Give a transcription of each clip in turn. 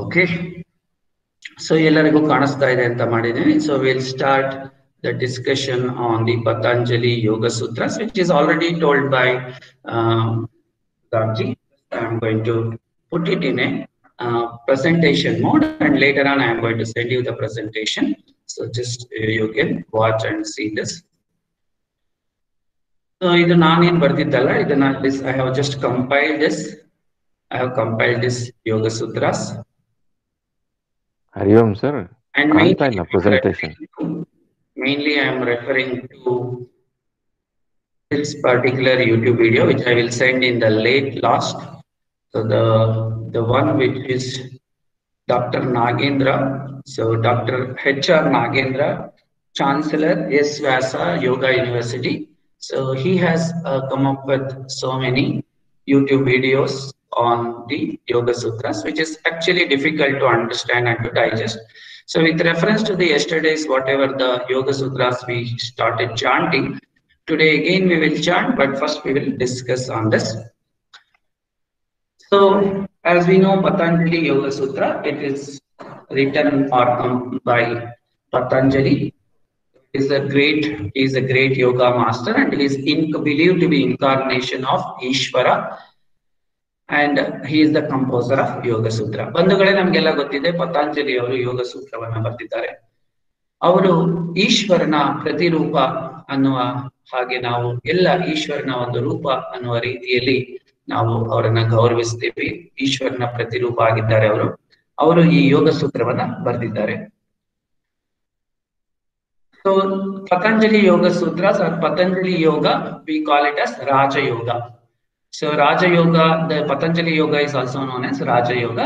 Okay. So ಎಲ್ಲರಿಗೂ ಕಾಣಿಸ್ತಾ ಇದೆ ಅಂತ ಮಾಡಿದ್ದೀನಿ. So we'll start the discussion on the Patanjali Yoga Sutras, which is already told by Ramji. I'm going to put it in a presentation mode, and later on I am going to send you the presentation. So just you can watch and see this. So ಇದು ನಾನೇನು ಬರ್ದಿದ್ದಲ್ಲ, ಇದನ್ನ I have just compiled this. I have compiled this Yoga Sutras. Hariom sir, and mainly I am referring to this particular YouTube video, which I will send in the last. So the one which is Dr. Nagendra. So Dr. H.R. Nagendra, Chancellor S. Vyasa Yoga University. So he has come up with so many YouTube videos on the Yoga Sutras, which is actually difficult to understand and to digest. So with reference to the yesterday's, whatever the Yoga Sutras we started chanting, today again we will chant, but first we will discuss on this. So as we know, Patanjali Yoga Sutra, it is written or by Patanjali. He is a great yoga master, and he is believed to be incarnation of Ishvara, and he is the composer of Yoga Sutra. ಬಂಧುಗಳೇ, ನಮಗೆಲ್ಲ ಗೊತ್ತಿದೆ ಪತಂಜಲಿ ಅವರು ಯೋಗ ಸೂತ್ರವನ್ನ ಬರೆದಿದ್ದಾರೆ. ಅವರು ಈಶ್ವರನ ಪ್ರತಿರೂಪ ಅನ್ನುವ ಹಾಗೆ ನಾವು ಎಲ್ಲ ಈಶ್ವರನ ಒಂದು ರೂಪ ಅನ್ನುವ ರೀತಿಯಲ್ಲಿ ನಾವು ಅವರನ್ನ ಗೌರವಿಸ್ತೀವಿ. ಈಶ್ವರನ ಪ್ರತಿರೂಪ ಆಗಿದ್ದಾರೆ ಅವರು ಈ ಯೋಗ ಸೂತ್ರವನ್ನ ಬರೆದಿದ್ದಾರೆ. So Patanjali Yoga Sutras or Patanjali Yoga, we call it as Raja Yoga. So Raja Yoga, the Patanjali Yoga is also known as Raja Yoga.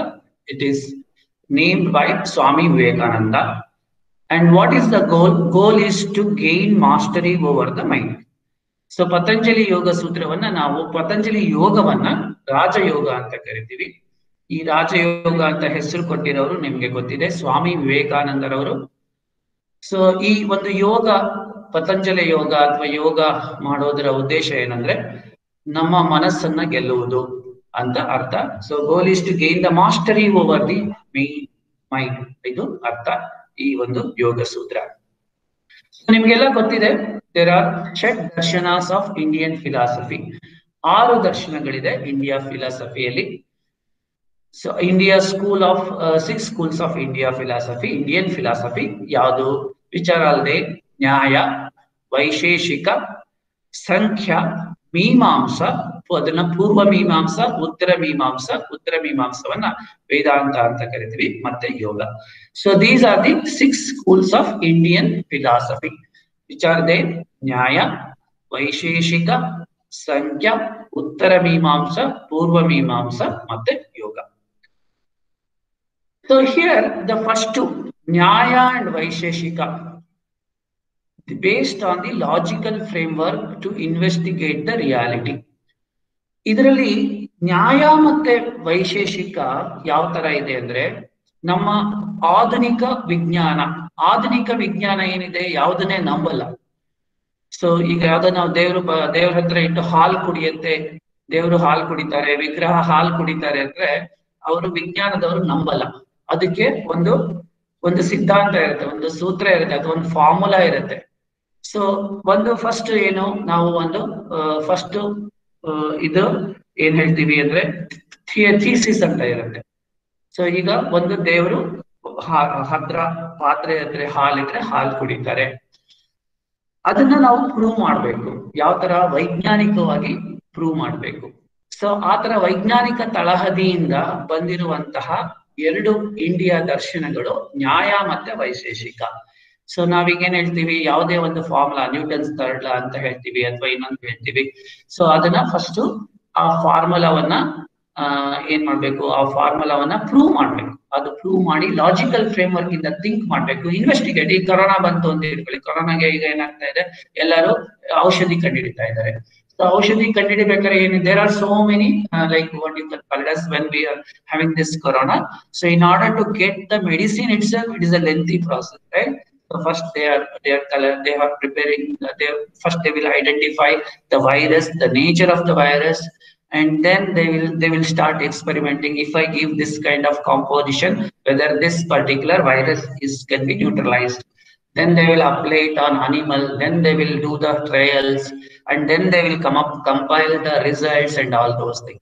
It is named by Swami Vivekananda. And what is the goal? Goal is to gain mastery over the mind. So Patanjali Yoga Sutravanna ನಾವು ಪತಂಜಲಿ ಯೋಗವನ್ನ ರಾಜಯೋಗ ಅಂತ ಕರಿತೀವಿ. ಈ ರಾಜಯೋಗ ಅಂತ ಹೆಸರು ಕೊಟ್ಟಿರೋರು ನಿಮ್ಗೆ ಗೊತ್ತಿದೆ, ಸ್ವಾಮಿ ವಿವೇಕಾನಂದರವರು. ಸೊ ಈ ಒಂದು ಯೋಗ, ಪತಂಜಲಿ ಯೋಗ ಅಥವಾ ಯೋಗ ಮಾಡೋದರ ಉದ್ದೇಶ ಏನಂದ್ರೆ ನಮ್ಮ ಮನಸ್ಸನ್ನ ಗೆಲ್ಲುವುದು ಅಂತ ಅರ್ಥ. So goal is to gain the mastery over the mind, ಇದು ಅರ್ಥ ಈ ಒಂದು ಯೋಗ ಸೂತ್ರ. ನಿಮ್ಗೆಲ್ಲ ಗೊತ್ತಿದೆ, there are shat darshanas of Indian philosophy. 6 ದರ್ಶನಗಳಿದೆ ಇಂಡಿಯಾ ಫಿಲಾಸಫಿಯಲ್ಲಿ. So India school of 6 schools of India philosophy, Indian philosophy ಯಾವುದು? ವಿಚಾರ ಅಲ್ಲದೆ ನ್ಯಾಯ, ವೈಶೇಷಿಕ, ಸಂಖ್ಯ, ಮೀಮಾಂಸ, ಅದನ್ನ ಪೂರ್ವ ಮೀಮಾಂಸ, ಉತ್ತರ ಮೀಮಾಂಸ, ಉತ್ತರ ಮೀಮಾಂಸವನ್ನ ವೇದಾಂತ ಅಂತ ಕರಿತೀವಿ, ಮತ್ತೆ yoga. So these are the 6 schools of Indian philosophy. ವಿಚಾರದೆ ನ್ಯಾಯ, ವೈಶೇಷಿಕ, ಸಂಖ್ಯ, ಉತ್ತರ ಮೀಮಾಂಸ, ಪೂರ್ವ ಮೀಮಾಂಸ, ಮತ್ತೆ ಯೋಗ. So here the first two, Nyaya and Vaisheshika, based on the logical framework to investigate the reality. ಇದರಲ್ಲಿ ನ್ಯಾಯ ಮತ್ತೆ ವೈಶೇಷಿಕ ಯಾವ ತರ ಇದೆ ಅಂದ್ರೆ, ನಮ್ಮ ಆಧುನಿಕ ವಿಜ್ಞಾನ ಏನಿದೆ ಯಾವುದನ್ನೇ ನಂಬಲ್ಲ. ಸೊ ಈಗ ಯಾವ್ದೋ ನಾವು ದೇವ್ರ ಹತ್ರ ಇಟ್ಟು ಹಾಲು ಕುಡಿಯತ್ತೆ, ದೇವರು ಹಾಲು ಕುಡಿತಾರೆ, ವಿಗ್ರಹ ಹಾಲು ಕುಡಿತಾರೆ ಅಂದ್ರೆ ಅವರು ವಿಜ್ಞಾನದವರು ನಂಬಲ್ಲ. ಅದಕ್ಕೆ ಒಂದು ಸಿದ್ಧಾಂತ ಇರುತ್ತೆ, ಒಂದು ಸೂತ್ರ ಇರುತ್ತೆ, ಅಥವಾ ಒಂದು ಫಾರ್ಮುಲಾ ಇರುತ್ತೆ. ಸೊ ಒಂದು ಫಸ್ಟ್ ಏನು, ನಾವು ಒಂದು ಫಸ್ಟ್ ಇದು ಏನ್ ಹೇಳ್ತೀವಿ ಅಂದ್ರೆ ಥೀಸಿಸ್ ಅಂತ ಇರುತ್ತೆ. ಸೊ ಈಗ ಒಂದು ದೇವರು ಹತ್ರ ಪಾತ್ರೆ ಹತ್ರ ಹಾಲಿದ್ರೆ ಹಾಲು ಕುಡಿತಾರೆ, ಅದನ್ನ ನಾವು ಪ್ರೂವ್ ಮಾಡ್ಬೇಕು. ಯಾವ ತರ? ವೈಜ್ಞಾನಿಕವಾಗಿ ಪ್ರೂವ್ ಮಾಡ್ಬೇಕು. ಸೊ ಆತರ ವೈಜ್ಞಾನಿಕ ತಳಹದಿಯಿಂದ ಬಂದಿರುವಂತಹ 2 ಇಂಡಿಯಾ ದರ್ಶನಗಳು ನ್ಯಾಯ ಮತ್ತೆ ವೈಶೇಷಿಕ. ಸೊ ನಾವೀಗೇನ್ ಹೇಳ್ತೀವಿ, ಯಾವುದೇ ಒಂದು ಫಾರ್ಮುಲಾ, ನ್ಯೂಟನ್ಸ್ ಥರ್ಡ್ ಲಾ ಅಂತ ಹೇಳ್ತೀವಿ ಅಥವಾ ಇನ್ನೊಂದು ಹೇಳ್ತೀವಿ. ಸೊ ಅದನ್ನ ಫಸ್ಟ್ ಆ ಫಾರ್ಮುಲಾವನ್ನ ಏನ್ ಮಾಡ್ಬೇಕು, ಆ ಫಾರ್ಮುಲಾವನ್ನ ಪ್ರೂವ್ ಮಾಡ್ಬೇಕು. ಅದು ಪ್ರೂವ್ ಮಾಡಿ ಲಾಜಿಕಲ್ ಫ್ರೇಮ್ ವರ್ಕ್ ಇಂದ ಥಿಂಕ್ ಮಾಡ್ಬೇಕು, ಇನ್ವೆಸ್ಟಿಗೇಟ್. ಈ ಕೊರೋನಾ ಬಂತು ಅಂತ ಇಟ್ಕೊಳ್ಳಿ, ಕೊರೋನಾಗೆ ಈಗ ಏನಾಗ್ತಾ ಇದೆ, ಎಲ್ಲರೂ ಔಷಧಿ ಕಂಡುಹಿಡಿತಾ ಇದ್ದಾರೆ. ಔಷಧಿ ಕಂಡುಹಿಡಿಬೇಕಾದ್ರೆ ಏನಿದೆ, there are so many like what you call as when we are having this corona. So in order to get the medicine itself, it is a lengthy process, right? So first they are preparing, they will identify the virus, the nature of the virus, and then they will start experimenting. If I give this kind of composition, whether this particular virus is can be neutralized, then they will apply it on animal, then they will do the trials, and then they will compile the results and all those things.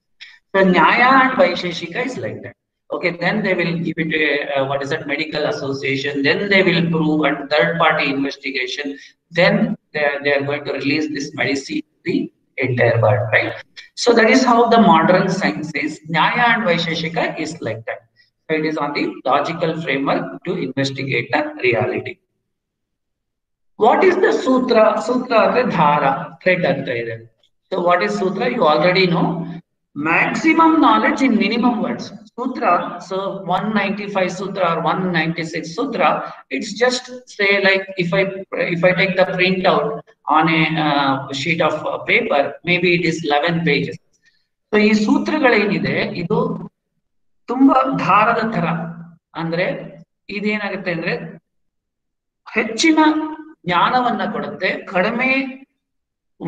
So Nyaya and Vaisheshika is like that. Okay, then they will give it a what is that, medical association, then they will prove, and third party investigation, then they are going to release this medicine to the entire world, right? So that is how the modern science is. Nyaya and Vaisheshika is like that. So it is on the logical framework to investigate the reality. What is the sutra? Sutra ಅಂದ್ರೆ Dhaara, thread ಅಂತ ಇದೆ. So what is sutra? You already know. Maximum knowledge in minimum words. Sutra, so 195 sutra or 196 sutra, it's just say like if I take the printout on a sheet of paper, maybe it is 11 pages. So ಈ ಸೂತ್ರಗಳೇನಿದೆ ಇದು ತುಂಬಾ ಧಾರದ ತರ, ಅಂದ್ರೆ ಇದೇನಾಗುತ್ತೆ ಅಂದ್ರೆ ಹೆಚ್ಚಿನ ಜ್ಞಾನವನ್ನ ಕೊಡುತ್ತೆ, ಕಡಿಮೆ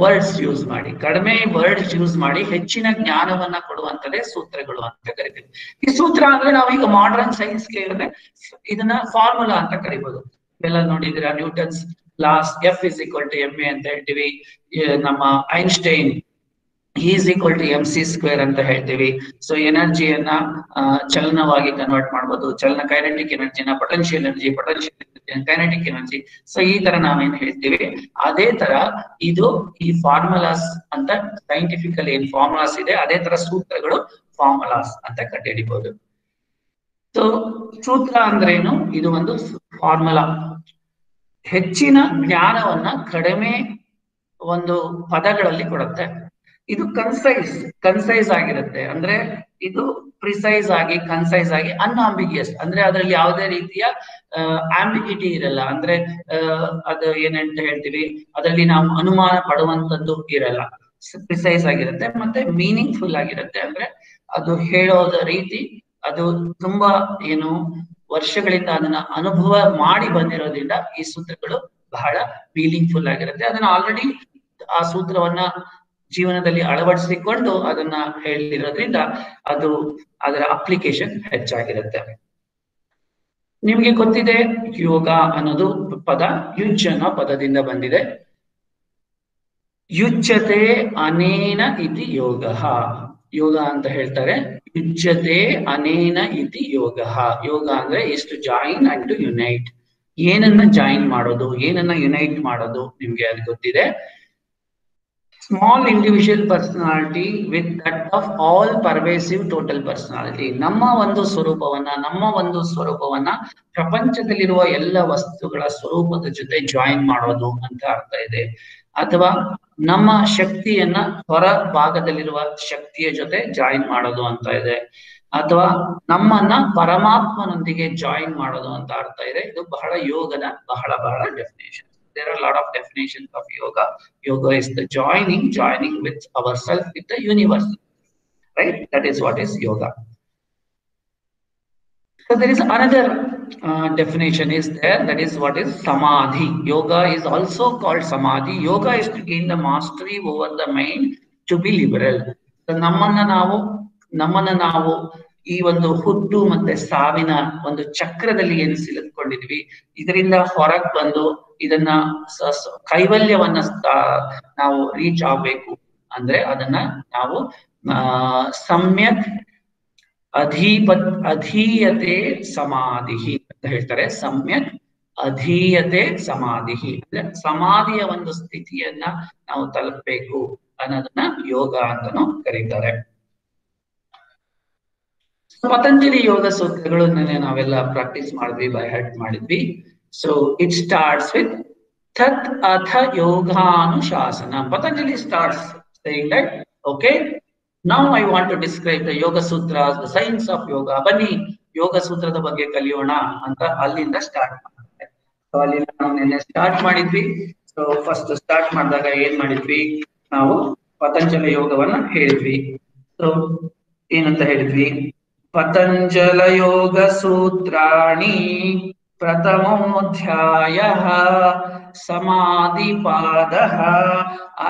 ವರ್ಡ್ಸ್ ಯೂಸ್ ಮಾಡಿ ಹೆಚ್ಚಿನ ಜ್ಞಾನವನ್ನ ಕೊಡುವಂತದೇ ಸೂತ್ರಗಳು ಅಂತ ಕರಿತೀವಿ. ಈ ಸೂತ್ರ ಅಂದ್ರೆ ನಾವೀಗ ಮಾಡರ್ನ್ ಸೈನ್ಸ್ ಕೇಳಿದ್ರೆ ಇದನ್ನ ಫಾರ್ಮುಲಾ ಅಂತ ಕರಿಬಹುದು. ಎಲ್ಲ ನೋಡಿದಿರಾ, Newton's laws, F is equal to ma ಅಂತ ಹೇಳ್ತೀವಿ. ನಮ್ಮ Einstein is equal to mc square ಅಂತ ಹೇಳ್ತೀವಿ. ಸೊ ಎನರ್ಜಿಯನ್ನ ಚಲನವಾಗಿ ಕನ್ವರ್ಟ್ ಮಾಡಬಹುದು, ಚಲನ ಕೈನೆಟಿಕ್ ಎನರ್ಜಿನ potential energy, kinetic energy. So ಈ ತರ ನಾವೇನ್ ಹೇಳ್ತೀವಿ, ಅದೇ ತರ ಇದು ಈ ಫಾರ್ಮುಲಾಸ್ ಅಂತ ಸೈಂಟಿಫಿಕಲ್ ಏನ್ ಫಾರ್ಮುಲಾಸ್ ಇದೆ, ಅದೇ ತರ ಸೂತ್ರಗಳು ಫಾರ್ಮುಲಾಸ್ ಅಂತ ಕಂಡುಹಿಡಿಬಹುದು. ಸೊ ಸೂತ್ರ ಅಂದ್ರೇನು? ಇದು ಒಂದು ಫಾರ್ಮುಲಾ, ಹೆಚ್ಚಿನ ಜ್ಞಾನವನ್ನ ಕಡಿಮೆ ಒಂದು ಪದಗಳಲ್ಲಿ ಕೊಡುತ್ತೆ. ಇದು ಕನ್ಸೈಸ್ ಆಗಿರುತ್ತೆ, ಅಂದ್ರೆ ಇದು ಪ್ರಿಸೈಸ್ ಆಗಿ, ಕನ್ಸೈಸ್ ಆಗಿ, ಅನ್ಆಂಬಿಗಿಯಸ್, ಅಂದ್ರೆ ಅದರಲ್ಲಿ ಯಾವುದೇ ರೀತಿಯ ಆಂಬಿಗಿಟಿ ಇರಲ್ಲ, ಅಂದ್ರೆ ಅದು ಏನಂತ ಹೇಳ್ತೀವಿ, ಅದರಲ್ಲಿ ನಾವು ಅನುಮಾನ ಪಡುವಂತದ್ದು ಇರಲ್ಲ. ಪ್ರಿಸೈಸ್ ಆಗಿರುತ್ತೆ, ಮತ್ತೆ ಮೀನಿಂಗ್ಫುಲ್ ಆಗಿರುತ್ತೆ, ಅಂದ್ರೆ ಅದು ಹೇಳೋದ ರೀತಿ ಅದು ತುಂಬಾ ಏನು ವರ್ಷಗಳಿಂದ ಅದನ್ನ ಅನುಭವ ಮಾಡಿ ಬಂದಿರೋದ್ರಿಂದ ಈ ಸೂತ್ರಗಳು ಬಹಳ ಮೀನಿಂಗ್ಫುಲ್ ಆಗಿರುತ್ತೆ. ಅದನ್ನ ಆಲ್ರೆಡಿ ಆ ಸೂತ್ರವನ್ನ ಜೀವನದಲ್ಲಿ ಅಳವಡಿಸಿಕೊಂಡು ಅದನ್ನ ಹೇಳಿರೋದ್ರಿಂದ ಅದು ಅದರ ಅಪ್ಲಿಕೇಶನ್ ಹೆಚ್ಚಾಗಿರುತ್ತೆ. ನಿಮ್ಗೆ ಗೊತ್ತಿದೆ, ಯೋಗ ಅನ್ನೋದು ಪದ ಯುಜ್ ಅನ್ನೋ ಪದದಿಂದ ಬಂದಿದೆ. ಯುಜ್ಯತೆ ಅನೇನ ಇತಿ ಯೋಗ, ಯೋಗ ಅಂತ ಹೇಳ್ತಾರೆ. ಯುಜ್ಯತೆ ಅನೇನ ಇತಿ ಯೋಗ. ಯೋಗ ಅಂದ್ರೆ is to join and to unite. ಏನನ್ನ ಜಾಯಿನ್ ಮಾಡೋದು, ಏನನ್ನ ಯುನೈಟ್ ಮಾಡೋದು, ನಿಮ್ಗೆ ಅದು ಗೊತ್ತಿದೆ. Small individual personality with that of all pervasive total personality. ನಮ್ಮ ಒಂದು ಸ್ವರೂಪವನ್ನ ಪ್ರಪಂಚದಲ್ಲಿರುವ ಎಲ್ಲ ವಸ್ತುಗಳ ಸ್ವರೂಪದ ಜೊತೆ ಜಾಯಿನ್ ಮಾಡೋದು ಅಂತ ಅರ್ಥ ಇದೆ. ಅಥವಾ ನಮ್ಮ ಶಕ್ತಿಯನ್ನ ಹೊರ ಭಾಗದಲ್ಲಿರುವ ಶಕ್ತಿಯ ಜೊತೆ ಜಾಯಿನ್ ಮಾಡೋದು ಅಂತ ಇದೆ. ಅಥವಾ ನಮ್ಮನ್ನ ಪರಮಾತ್ಮನೊಂದಿಗೆ ಜಾಯಿನ್ ಮಾಡೋದು ಅಂತ ಅರ್ಥ ಇದೆ. ಇದು ಬಹಳ ಯೋಗದ ಬಹಳ definition. There are a lot of definitions of yoga. Yoga is the joining with ourselves, with the universe, right? That is what is yoga. So there is another definition is there, that is what is samadhi. Yoga is also called samadhi. Yoga is to gain the mastery over the mind, to be liberal. So ನಮ್ಮನ್ನ ನಾವು ಈ ಒಂದು ಹುಟ್ಟು ಮತ್ತೆ ಸಾವಿನ ಒಂದು ಚಕ್ರದಲ್ಲಿ ಏನು ಸಿಲುಕೊಂಡಿದ್ವಿ, ಇದರಿಂದ ಹೊರಗೆ ಬಂದು ಇದನ್ನ ಕೈವಲ್ಯವನ್ನ ನಾವು ರೀಚ್ ಆಗ್ಬೇಕು ಅಂದ್ರೆ ಅದನ್ನ ನಾವು ಸಮ್ಯಕ್ ಅಧೀಯತೆ ಸಮಾಧಿ ಅಂತ ಹೇಳ್ತಾರೆ. ಸಮ್ಯಕ್ ಅಧೀಯತೆ ಸಮಾಧಿ ಅಂದ್ರೆ ಸಮಾಧಿಯ ಒಂದು ಸ್ಥಿತಿಯನ್ನ ನಾವು ತಲುಪಬೇಕು ಅನ್ನೋದನ್ನ ಯೋಗ ಅಂತಾನು ಕರೀತಾರೆ. ಪತಂಜಲಿ ಯೋಗ ಸೂತ್ರಗಳು ನಾವೆಲ್ಲ ಪ್ರಾಕ್ಟೀಸ್ ಮಾಡಿದ್ವಿ, ಬೈ ಹಾರ್ಟ್ ಮಾಡಿದ್ವಿ. ಸೊ ಇಟ್ ಸ್ಟಾರ್ಟ್ಸ್ ವಿತ್ ತತ್ ಅಥ ಯೋಗಾನುಶಾಸನ. Patanjali starts saying that, okay, now I want to describe the yoga sutras, the science of yoga. ಬನ್ನಿ ಯೋಗ ಸೂತ್ರದ ಬಗ್ಗೆ ಕಲಿಯೋಣ ಅಂತ ಅಲ್ಲಿಂದ ಸ್ಟಾರ್ಟ್ ಮಾಡ್ತಾರೆ. ಸೊ ಅಲ್ಲಿ ನಾವು ನಿನ್ನೆ ಸ್ಟಾರ್ಟ್ ಮಾಡಿದ್ವಿ. ಸೊ ಫಸ್ಟ್ ಸ್ಟಾರ್ಟ್ ಮಾಡಿದಾಗ ಏನ್ ಮಾಡಿದ್ವಿ, ನಾವು ಪತಂಜಲಿ ಯೋಗವನ್ನ ಹೇಳಿದ್ವಿ. ಸೊ ಏನಂತ ಹೇಳಿದ್ವಿ, ಪತಂಜಲ ಯೋಗ ಸೂತ್ರಾಣಿ प्रथमोऽध्यायः समाधिपादः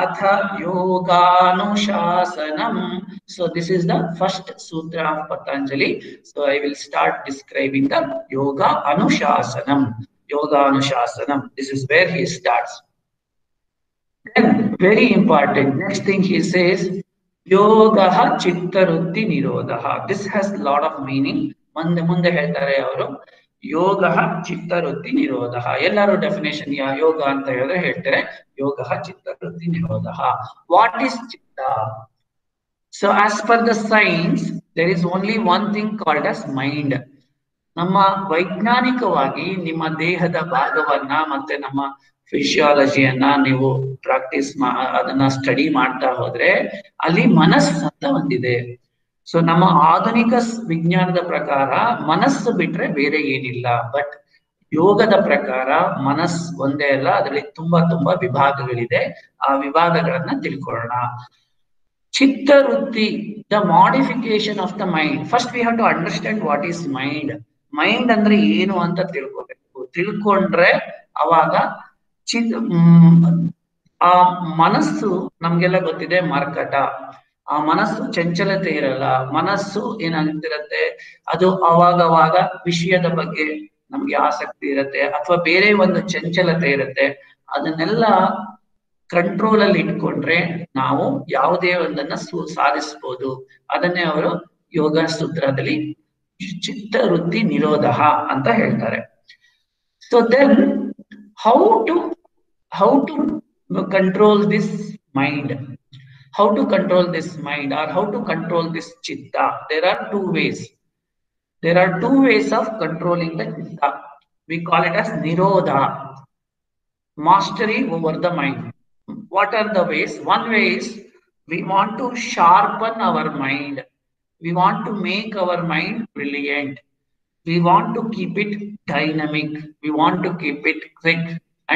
अथ योगानुशासनम्. So this is the first sutra of Patanjali. So I will start describing the yoga anushasanam. Yoga anushasanam. This is where he starts. Then very important. Next thing he says, yogaha chittarutti nirodha. This has a lot of meaning. ಮುಂದೆ ಮುಂದೆ ಹೇಳ್ತಾರೆ ಅವರು ಯೋಗ ಚಿತ್ತವೃತ್ತಿ ನಿರೋಧ. ಎಲ್ಲರೂ definition ಯೋಗ ಅಂತ ಹೇಳಿದ್ರೆ ಹೇಳ್ತಾರೆ ಯೋಗ ಚಿತ್ತವೃತ್ತಿ ನಿರೋಧ. ವಾಟ್ ಈಸ್ ಚಿತ್ತ? So as per the science there is only one thing called as mind. ನಮ್ಮ ವೈಜ್ಞಾನಿಕವಾಗಿ ನಿಮ್ಮ ದೇಹದ ಭಾಗವನ್ನ ಮತ್ತೆ ನಮ್ಮ ಫಿಸಿಯಾಲಜಿಯನ್ನ ನೀವು ಪ್ರಾಕ್ಟೀಸ್ ಅದನ್ನ ಸ್ಟಡಿ ಮಾಡ್ತಾ ಹೋದ್ರೆ ಅಲ್ಲಿ ಮನಸ್ಸು ಅಂತ ಒಂದಿದೆ. ಸೊ ನಮ್ಮ ಆಧುನಿಕ ವಿಜ್ಞಾನದ ಪ್ರಕಾರ ಮನಸ್ಸು ಬಿಟ್ರೆ ಬೇರೆ ಏನಿಲ್ಲ. ಬಟ್ ಯೋಗದ ಪ್ರಕಾರ ಮನಸ್ಸು ಒಂದೇ ಅಲ್ಲ, ಅದರಲ್ಲಿ ತುಂಬಾ ತುಂಬಾ ವಿಭಾಗಗಳಿದೆ. ಆ ವಿಭಾಗಗಳನ್ನ ತಿಳ್ಕೊಳ್ಳೋಣ. ಚಿತ್ತವೃತ್ತಿ, the modification of the mind. First we have to understand what is mind. Mind ಅಂದ್ರೆ ಏನು ಅಂತ ತಿಳ್ಕೊಬೇಕು. ತಿಳ್ಕೊಂಡ್ರೆ ಅವಾಗ ಆ ಮನಸ್ಸು ನಮ್ಗೆಲ್ಲ ಗೊತ್ತಿದೆ ಮರ್ಕಟ. ಆ ಮನಸ್ಸು ಚಂಚಲತೆ ಇರಲ್ಲ. ಮನಸ್ಸು ಏನಾಗ್ತಿರತ್ತೆ, ಅದು ಅವಾಗವಾಗ ವಿಷಯದ ಬಗ್ಗೆ ನಮ್ಗೆ ಆಸಕ್ತಿ ಇರತ್ತೆ ಅಥವಾ ಬೇರೆ ಒಂದು ಚಂಚಲತೆ ಇರತ್ತೆ. ಅದನ್ನೆಲ್ಲ ಕಂಟ್ರೋಲ್ ಅಲ್ಲಿ ಇಟ್ಕೊಂಡ್ರೆ ನಾವು ಯಾವುದೇ ಒಂದನ್ನ ಸಾಧಿಸ್ಬೋದು. ಅದನ್ನೇ ಅವರು ಯೋಗ ಸೂತ್ರದಲ್ಲಿ ಚಿತ್ತವೃತ್ತಿ ನಿರೋಧ ಅಂತ ಹೇಳ್ತಾರೆ. So then how to control this mind? How to control this mind or how to control this chitta? There are two ways. There are two ways of controlling the chitta. We call it as nirodha, mastery over the mind. What are the ways? One way is we want to sharpen our mind. We want to make our mind brilliant. We want to keep it dynamic. We want to keep it quick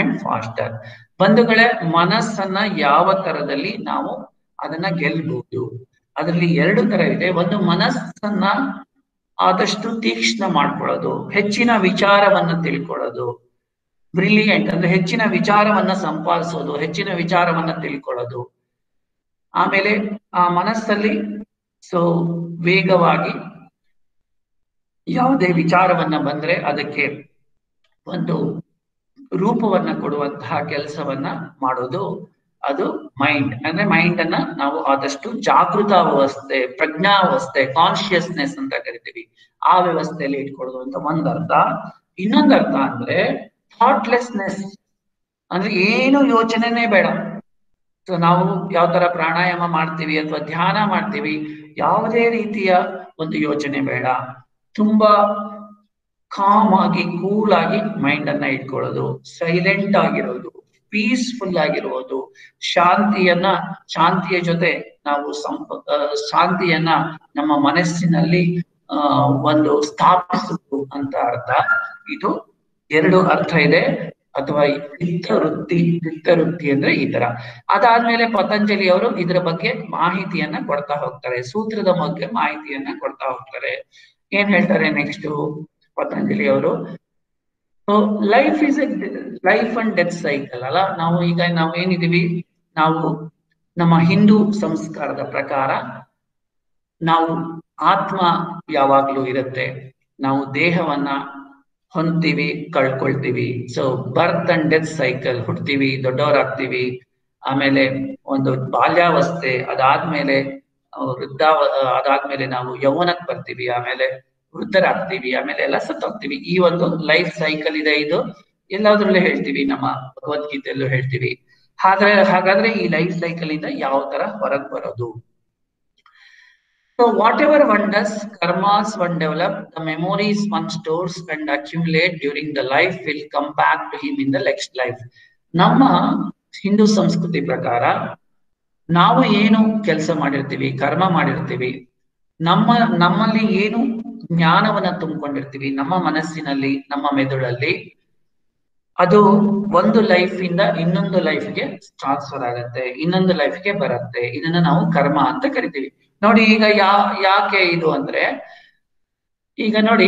and faster. ಬಂಧುಗಳೇ, ಮನಸ್ಸನ್ನ ಯಾವ ತರದಲ್ಲಿ ನಾವು ಅದನ್ನ ಗೆಲ್ಬಹುದು? ಅದರಲ್ಲಿ ಎರಡು ತರ ಇದೆ. ಒಂದು, ಮನಸ್ಸನ್ನ ಆದಷ್ಟು ತೀಕ್ಷ್ಣ ಮಾಡ್ಕೊಳ್ಳೋದು, ಹೆಚ್ಚಿನ ವಿಚಾರವನ್ನ ತಿಳ್ಕೊಳ್ಳೋದು. ಬ್ರಿಲಿಯಂಟ್ ಅಂದ್ರೆ ಹೆಚ್ಚಿನ ವಿಚಾರವನ್ನ ಸಂಪಾದಿಸೋದು, ಹೆಚ್ಚಿನ ವಿಚಾರವನ್ನ ತಿಳ್ಕೊಳ್ಳೋದು. ಆಮೇಲೆ ಆ ಮನಸ್ಸಲ್ಲಿ ವೇಗವಾಗಿ ಯಾವುದೇ ವಿಚಾರವನ್ನ ಬಂದ್ರೆ ಅದಕ್ಕೆ ಒಂದು ರೂಪವನ್ನ ಕೊಡುವಂತಹ ಕೆಲಸವನ್ನ ಮಾಡೋದು, ಅದು ಮೈಂಡ್. ಅಂದ್ರೆ ಮೈಂಡ್ ಅನ್ನ ನಾವು ಆದಷ್ಟು ಜಾಗೃತ ಅವಸ್ಥೆ, ಪ್ರಜ್ಞಾವಸ್ಥೆ, ಕಾನ್ಶಿಯಸ್ನೆಸ್ ಅಂತ ಕರಿತೀವಿ, ಆ ವ್ಯವಸ್ಥೆಯಲ್ಲಿ ಇಟ್ಕೊಳ್ಳೋದು ಅಂತ ಒಂದರ್ಥ. ಇನ್ನೊಂದರ್ಥ ಅಂದ್ರೆ ಥಾಟ್ಲೆಸ್ನೆಸ್, ಅಂದ್ರೆ ಏನು ಯೋಚನೆನೇ ಬೇಡ. ಸೊ ನಾವು ಯಾವ ತರ ಪ್ರಾಣಾಯಾಮ ಮಾಡ್ತೀವಿ ಅಥವಾ ಧ್ಯಾನ ಮಾಡ್ತೀವಿ, ಯಾವುದೇ ರೀತಿಯ ಒಂದು ಯೋಚನೆ ಬೇಡ. ತುಂಬಾ ಕಾಮ್ ಆಗಿ, ಕೂಲ್ ಆಗಿ ಮೈಂಡ್ ಅನ್ನ ಇಟ್ಕೊಳ್ಳೋದು, ಸೈಲೆಂಟ್ ಆಗಿರೋದು, ಪೀಸ್ಫುಲ್ ಆಗಿರುವುದು, ಶಾಂತಿಯ ಜೊತೆ ನಾವು ಶಾಂತಿಯನ್ನ ನಮ್ಮ ಮನಸ್ಸಿನಲ್ಲಿ ಒಂದು ಸ್ಥಾಪಿಸುವುದು ಅಂತ ಅರ್ಥ. ಇದು ಎರಡು ಅರ್ಥ ಇದೆ. ಅಥವಾ ಚಿತ್ತವೃತ್ತಿ ಅಂದ್ರೆ ಈ ತರ. ಅದಾದ್ಮೇಲೆ ಪತಂಜಲಿ ಅವರು ಇದರ ಬಗ್ಗೆ ಮಾಹಿತಿಯನ್ನ ಕೊಡ್ತಾ ಹೋಗ್ತಾರೆ, ಸೂತ್ರದ ಬಗ್ಗೆ ಮಾಹಿತಿಯನ್ನ ಕೊಡ್ತಾ ಹೋಗ್ತಾರೆ. ಏನ್ ಹೇಳ್ತಾರೆ ನೆಕ್ಸ್ಟ್ ಪತಂಜಲಿ ಅವರು? Life is A life and death cycle ಅಲ್ಲ. ನಾವು ಏನಿದೀವಿ, ನಾವು ನಮ್ಮ ಹಿಂದೂ ಸಂಸ್ಕಾರದ ಪ್ರಕಾರ ನಾವು ಆತ್ಮ ಯಾವಾಗ್ಲೂ ಇರುತ್ತೆ. ನಾವು ದೇಹವನ್ನ ಹೊಂದ್ತೀವಿ, ಕಳ್ಕೊಳ್ತೀವಿ. So birth and death cycle, ಹುಡ್ತೀವಿ, ದೊಡ್ಡವರಾಗ್ತೀವಿ, ಆಮೇಲೆ ಒಂದು ಬಾಲ್ಯಾವಸ್ಥೆ, ಅದಾದ್ಮೇಲೆ ಅದಾದ್ಮೇಲೆ ನಾವು ಯೌವನಕ್ಕೆ ಬರ್ತೀವಿ, ಆಮೇಲೆ ವೃದ್ಧರಾಗ್ತೀವಿ, ಆಮೇಲೆ ಎಲ್ಲ ಸತ್ತೋಗ್ತೀವಿ. ಈ ಒಂದು ಲೈಫ್ ಸೈಕಲ್ ಇದೆ. ಇದು ಎಲ್ಲಾದ್ರಲ್ಲೂ ಹೇಳ್ತೀವಿ, ನಮ್ಮ ಭಗವದ್ಗೀತೆಯಲ್ಲೂ ಹೇಳ್ತೀವಿ. ಹಾಗಾದ್ರೆ ಈ ಲೈಫ್ ಸೈಕಲ್ ಇಂದ ಯಾವ ತರ ಹೊರಗೆ ಬರೋದು? So whatever one does, karmas one develop, the memories one stores and accumulate during the life will come back to him in the next life. ನಮ್ಮ ಹಿಂದೂ ಸಂಸ್ಕೃತಿ ಪ್ರಕಾರ ನಾವು ಏನು ಕೆಲಸ ಮಾಡಿರ್ತೀವಿ, ಕರ್ಮ ಮಾಡಿರ್ತೀವಿ, ನಮ್ಮಲ್ಲಿ ಏನು ಜ್ಞಾನವನ್ನ ತುಂಬಿಕೊಂಡಿರ್ತೀವಿ ನಮ್ಮ ಮನಸ್ಸಿನಲ್ಲಿ, ನಮ್ಮ ಮೆದುಳಲ್ಲಿ, ಅದು ಒಂದು ಲೈಫ್ ಇಂದ ಇನ್ನೊಂದು ಲೈಫ್ಗೆ ಟ್ರಾನ್ಸ್ಫರ್ ಆಗತ್ತೆ, ಇನ್ನೊಂದು ಲೈಫ್ಗೆ ಬರುತ್ತೆ. ಇದನ್ನ ನಾವು ಕರ್ಮ ಅಂತ ಕರಿತೀವಿ. ನೋಡಿ, ಈಗ ಯಾಕೆ ಇದು ಅಂದ್ರೆ, ಈಗ ನೋಡಿ,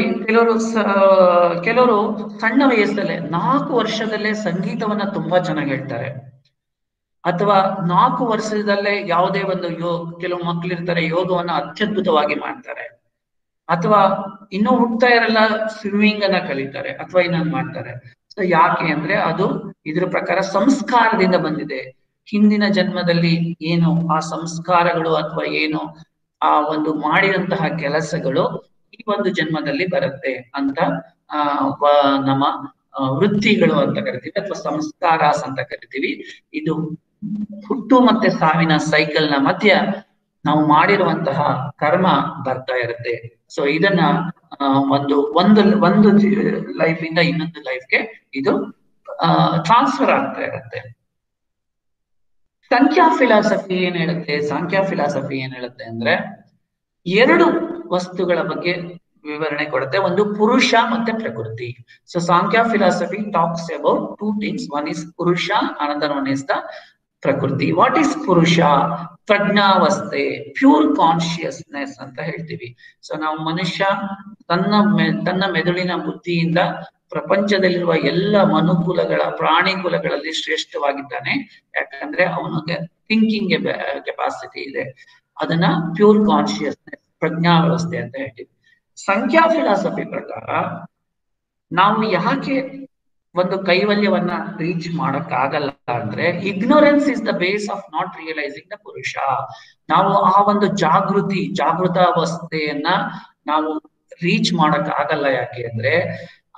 ಕೆಲವರು ಸಣ್ಣ ವಯಸ್ಸಲ್ಲೇ 4 ವರ್ಷದಲ್ಲೇ ಸಂಗೀತವನ್ನ ತುಂಬಾ ಚೆನ್ನಾಗಿ ಹೇಳ್ತಾರೆ, ಅಥವಾ 4 ವರ್ಷದಲ್ಲೇ ಯಾವುದೇ ಒಂದು ಕೆಲವು ಮಕ್ಳು ಇರ್ತಾರೆ, ಯೋಗವನ್ನ ಅತ್ಯದ್ಭುತವಾಗಿ ಮಾಡ್ತಾರೆ, ಅಥವಾ ಇನ್ನೂ ಹುಡ್ತಾ ಇರಲ್ಲ ಸ್ವಿಮ್ಮಿಂಗ್ ಅನ್ನ ಕಲಿತಾರೆ, ಅಥವಾ ಇನ್ನೊಂದು ಮಾಡ್ತಾರೆ. ಸೊ ಯಾಕೆ ಅಂದ್ರೆ ಅದು ಇದ್ರ ಪ್ರಕಾರ ಸಂಸ್ಕಾರದಿಂದ ಬಂದಿದೆ. ಹಿಂದಿನ ಜನ್ಮದಲ್ಲಿ ಏನು ಆ ಸಂಸ್ಕಾರಗಳು ಅಥವಾ ಏನು ಆ ಒಂದು ಮಾಡಿದಂತಹ ಕೆಲಸಗಳು ಈ ಒಂದು ಜನ್ಮದಲ್ಲಿ ಬರುತ್ತೆ ಅಂತ ನಮ್ಮ ವೃತ್ತಿಗಳು ಅಂತ ಕರಿತೀವಿ, ಅಥವಾ ಸಂಸ್ಕಾರಾಸ್ ಅಂತ ಕರಿತೀವಿ. ಇದು ಹುಟ್ಟು ಮತ್ತೆ ಸಾವಿನ ಸೈಕಲ್ ನ ಮಧ್ಯ ನಾವು ಮಾಡಿರುವಂತಹ ಕರ್ಮ ಬರ್ತಾ ಇರುತ್ತೆ. ಸೊ ಇದನ್ನ ಒಂದು ಒಂದು ಲೈಫ್ ಇಂದ ಇನ್ನೊಂದು ಲೈಫ್ಗೆ ಇದು ಟ್ರಾನ್ಸ್ಫರ್ ಆಗ್ತಾ ಇರುತ್ತೆ. ಸಂಖ್ಯಾ ಫಿಲಾಸಫಿ ಏನ್ ಹೇಳುತ್ತೆ? ಸಂಖ್ಯಾ ಫಿಲಾಸಫಿ ಏನ್ ಹೇಳುತ್ತೆ ಅಂದ್ರೆ ಎರಡು ವಸ್ತುಗಳ ಬಗ್ಗೆ ವಿವರಣೆ ಕೊಡುತ್ತೆ, ಒಂದು ಪುರುಷ ಮತ್ತೆ ಪ್ರಕೃತಿ. So Sankhya philosophy talks about two things, one is ಪುರುಷ, ಅನದರ್ ಒನ್ ಇಸ್ ದ ಪ್ರಕೃತಿ. ವಾಟ್ ಈಸ್ ಪುರುಷ? ಪ್ರಜ್ಞಾವಸ್ಥೆ, ಪ್ಯೂರ್ ಕಾನ್ಶಿಯಸ್ನೆಸ್ ಅಂತ ಹೇಳ್ತೀವಿ. ಸೊ ನಾವು ಮನುಷ್ಯ ತನ್ನ ಮೆದುಳಿನ ಬುದ್ಧಿಯಿಂದ ಪ್ರಪಂಚದಲ್ಲಿರುವ ಎಲ್ಲ ಮನುಕುಲಗಳ ಪ್ರಾಣಿಕುಲಗಳಲ್ಲಿ ಶ್ರೇಷ್ಠವಾಗಿದ್ದಾನೆ. ಯಾಕಂದ್ರೆ ಅವನಿಗೆ ಥಿಂಕಿಂಗ್ ಕೆಪಾಸಿಟಿ ಇದೆ. ಅದನ್ನ ಪ್ಯೂರ್ ಕಾನ್ಶಿಯಸ್ನೆಸ್, ಪ್ರಜ್ಞಾ ವ್ಯವಸ್ಥೆ ಅಂತ ಹೇಳ್ತೀವಿ. ಸಂಖ್ಯಾ ಫಿಲಾಸಫಿ ಪ್ರಕಾರ ನಾವು ಯಾಕೆ ಒಂದು ಕೈವಲ್ಯವನ್ನ ರೀಚ್ ಮಾಡಕ್ಕಾಗಲ್ಲ ಅಂದ್ರೆ, ignorance is the base of not realising the ಪುರುಷ. ನಾವು ಆ ಒಂದು ಜಾಗೃತಾವಸ್ಥೆಯನ್ನ ನಾವು ರೀಚ್ ಮಾಡಕ್ ಆಗಲ್ಲ. ಯಾಕೆ ಅಂದ್ರೆ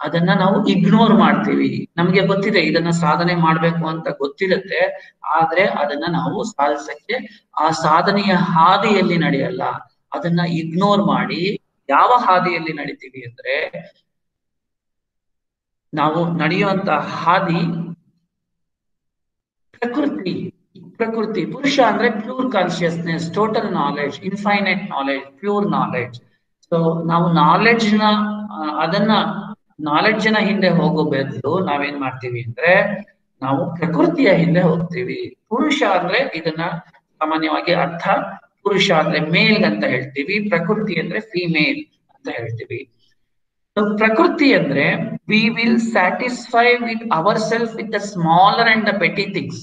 ಅದನ್ನ ನಾವು ಇಗ್ನೋರ್ ಮಾಡ್ತೀವಿ. ನಮ್ಗೆ ಗೊತ್ತಿದೆ ಇದನ್ನ ಸಾಧನೆ ಮಾಡ್ಬೇಕು ಅಂತ ಗೊತ್ತಿರುತ್ತೆ, ಆದ್ರೆ ಅದನ್ನ ನಾವು ಸಾಧಿಸಕ್ಕೆ ಆ ಸಾಧನೆಯ ಹಾದಿಯಲ್ಲಿ ನಡೆಯಲ್ಲ, ಅದನ್ನ ಇಗ್ನೋರ್ ಮಾಡಿ ಯಾವ ಹಾದಿಯಲ್ಲಿ ನಡಿತೀವಿ ಅಂದ್ರೆ, ನಾವು ನಡೆಯುವಂತ ಹಾದಿ ಪ್ರಕೃತಿ. ಪುರುಷ ಅಂದ್ರೆ pure consciousness, total knowledge, infinite knowledge, pure knowledge. So ನಾವು ನಾಲೆಡ್ಜ್ನ ಹಿಂದೆ ಹೋಗೋ ಬದಲು ನಾವೇನ್ ಮಾಡ್ತೀವಿ ಅಂದ್ರೆ ನಾವು ಪ್ರಕೃತಿಯ ಹಿಂದೆ ಹೋಗ್ತೀವಿ. ಪುರುಷ ಅಂದ್ರೆ ಇದನ್ನ ಸಾಮಾನ್ಯವಾಗಿ ಅರ್ಥ, ಪುರುಷ ಅಂದ್ರೆ ಮೇಲ್ ಅಂತ ಹೇಳ್ತೀವಿ, ಪ್ರಕೃತಿ ಅಂದ್ರೆ ಫಿಮೇಲ್ ಅಂತ ಹೇಳ್ತೀವಿ. ಪ್ರಕೃತಿ ಅಂದ್ರೆ we will satisfy with our self with the smaller and the petty things.